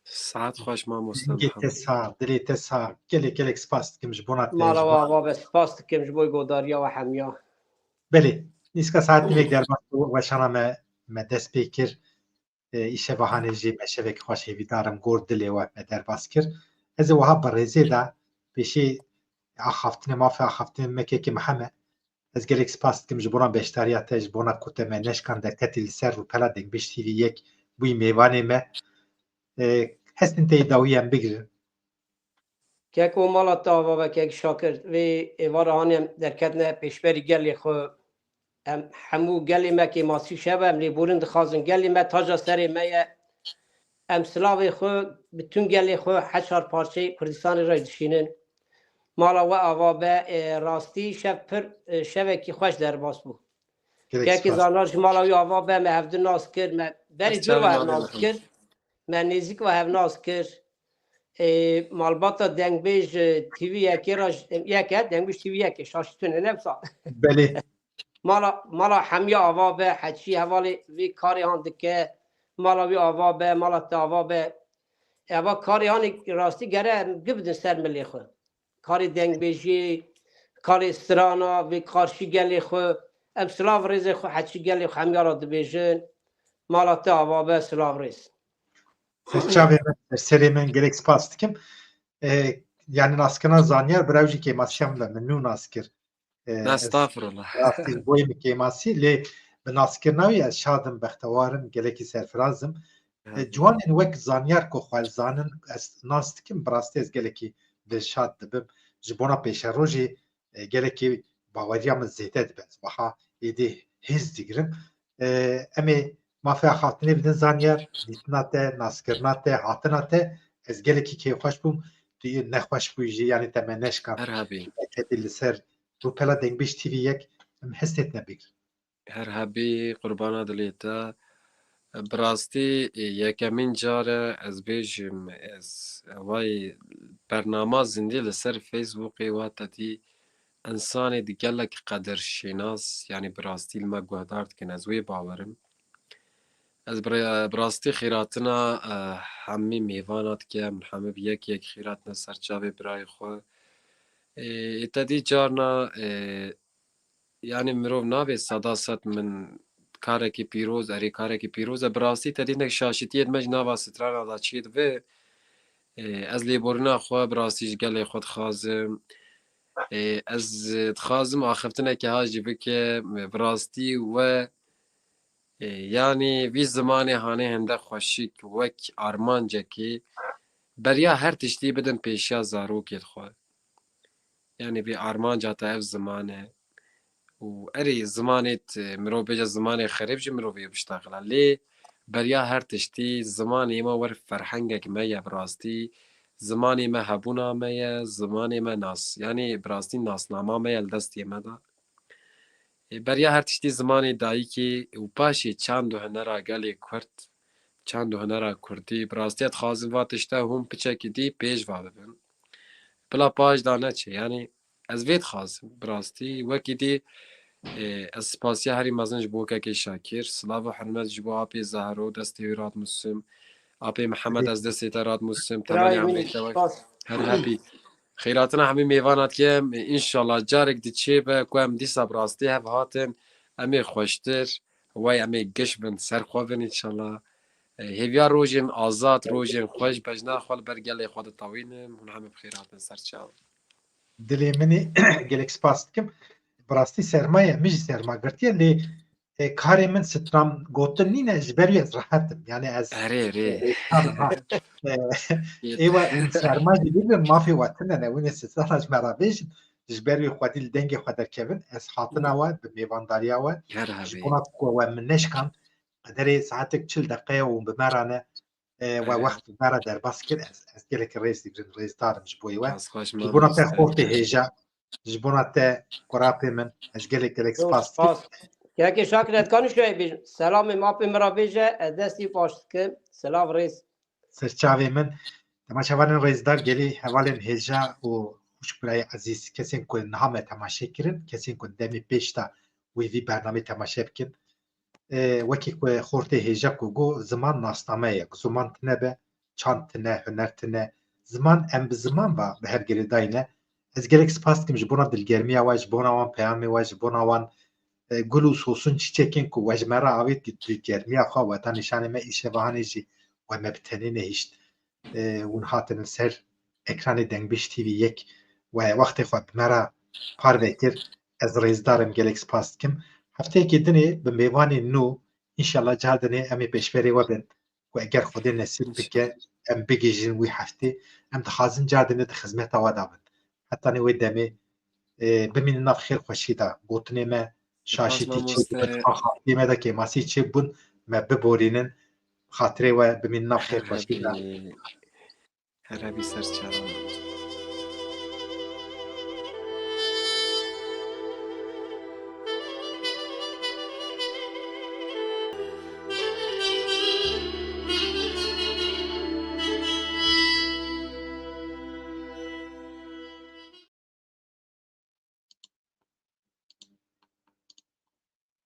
ساعت خوش مامۆستا دنگی محەممەد. تسا دلی تسا gelek سپاس دکم ji bona te مالا ji bo- بابا سپاس دكم جبوي قوداريا وحميا Belê nîska saetî vek derbas û weşana me dest pê kir îşevahanê jî me şevekî xweş hêvîdarim gor dilê we me derbas kir ez ê wiha bi rêzê de pêşî axaftinê mafê axaftinê mekekî miheme ez gelek spas dikim ji bona beşdariya te ji bona ku te me neşkan derketî li ser rûpela Dengbêj TV yek bûyî mêvanê me hestin tê dawî em bigirin كيكو مالا تاوا وكيك شاكر في إيوارانيم دركتنا بيشبري قالي خو ام حمو قالي ما كي ماسي شبه ام ليبورن دخازن قالي ما تاجا سري ما ام سلاوي خو بتون قالي خو حشر بارشي كردستان راي دشينن مالا وآوا با راستي شفر شبكي خوش در باس بو gelek كيكي spas زانارش مالا وآوا با ما هفدو ناس كر ما بري بس دور چاوی وهف مالی ناس محمد. كر ما نزيك وهف ناس كر مالباتا دنگبیج تیوی یکی راش یکی دنگبیج تیوی یکی شاشتونه نفسا belê مالا حمی آوا به حچی حوالی وی کاری هاند که مالا وی آوا به مالا تا آوا به اوا کاری هانی راستی گره گبدن سر ملی خو کاری دنگبیجی کاری استرانا وی کارشی گلی خو ام سلاو ریز خو حچی گلی خو حمی را دبیجن مالا تا آوا به سلاو ریز çavê me serê min gelek spas dikim yani naskirina zanyar bi rewjî kêmasiyam ve min nû naskir Ne estağfurullah. rastî ji boyê min kêmasî lê bi naskirina wî ez şadim bextewarim gelekî serfirazim ciwanên wek zanyar ku xwe zanin ez nas dikim bi rastî ez gelekî dilşad dibim ji bona pêşerojê gelekî baweriya min zêde dibe ez wiha êdî hêz digirim em ê mafeya xatinê bidin zanyar dîtina te naskirina te hatina te ez gelekî kêfxweş bûm tu yê nexweş bûyî jî yanî te me neşkan Her hebî. ketî li ser rûpela Dengbêj TV yek em hestê te bigir Her hebî qurbana dilê te. Bi rastî yekemîn care ez bêjim ez vay bernama zindî li ser Facebookê wa tedî insanê di gelek qederşînas yanî bi rastî li me guhdar dikin ez wê bawerim. Ez bi rastî xîratina hemî mêvana dike min hemû bi yek xîratina ser çavê birayê xwe. Tedî carna yani mirov nabe sedaset min karekî pîroz erê karekî pîroz e bi rastî te dînek şaşîtiyê me ji nava strana da çê dibe ez lêborîna xwe bi rastî ji gelê xwe dixwazim ez dixwazim axiftinekê ha jî bike bi rastî we yani vî zimanê hanê hinde xweşik wek armancekê beriya her tiştî bidin pêşiya zarokê xwe yani vê armanca te ev ziman e û erê zimanê mirov bêje zimanê xerêb jî mirovê biştexile lê beriya her tiştî zimanê me wer ferhengek me ye bi rastî zimanê me hebûna me ye zimanê me nas yani bi rastî nasnama me ye li destê me da beriya her tiştî zimanê dayîkê û paşê çand û hunera gelê Kurd çand û hunera Kurdî bi rastî dixwazim va tişta hûn piçekî dî pêş va bibin. Bila paş da neçe yanî ez vê dixwazim bi rastî wekî dî ez spasiya herî mezin ji bo Kekê Şakir. Silav û hirmet ji bo apê Zehro destê wî radnûsim. Apê Mihemed ez destê te radnûsim. Temenê برای emrê منی te wek باس her hepî. Xêratina hemî mêvanat kem înşallah carek diçê be ku em dîsa bi rastî hev hatin em ê xweştir wey em ê giş bin serxwe bin înşallah. Hêviya rojên azad rojên xweş bejna xwe li ber gelê xwe ditewînin hûn hemî bi xêr hatin ser çav. Dilê minî gelek spas dikim. Bi rastî sermaye min jî serma girtiye lê karê min stram gotin nîne ji ber wî ez rahetim. Yani ez Erê rê. Êwa serma jî bibin mafê we tune ne wînê strana ji me re bêjin ji ber wî xwedî li dengê xwe derkevin ez hatina we bi mêvandariya we Her ji hevî. bona ku we min neşkan qederê saetek 40 deqeya û bi me re ne we wext bi me re derbas kir ez gelekî rêz dibînim rêzdarim ji bo wê Ez xweş ji bona te mamoste. xortê hêja ji bona te kurapê min ez gelek spas dikim. باس که شاکرت کنی شوی بیش سلام ماپی مرا بیجه دستی پاش که سلام ریز Serçavê min temaşevanên rêzdar gelî hevalên hêja û hûşbirayê ezîz kesên ku niha me temaşe kirin kesên ku demê pêş de wê vî bernamê temaşe bikin wekî ku xortê hêja ku got ziman nasname ye ziman tune be çand tune huner tune ziman em bi ziman ve bi her girêdayî ne ez gelek spas dikim ji bona dilgermiya we ji bona wan peyamê we ji bona wan gul û sosun çîçekên ku we ji me re avêt dilgermiya xwe we ta nîşanê me îşevahanê jî we me bi tenê nehîşt hûn hatin li ser ekranê Dengbîş TV yek we wextê xwe bi me re par vekir ez rêzdarim gelek spas dikim hefteyekê dinê bi mêvanê nû înşallah cihar dinê em ê pêşverê we bin ku eger Xwedê nesîb bike em bigîjin wî heftê em dixwazin cihar dinê di xizmeta we de bin hetanê wê demê bimînin nav xêr xweşî de gotinê me şaşîtî çê xatirê me de kêmasî çê bûn me biborînin xatirê we bimînin nav xêr Her xweşî de hevî. Her hevî ser çav.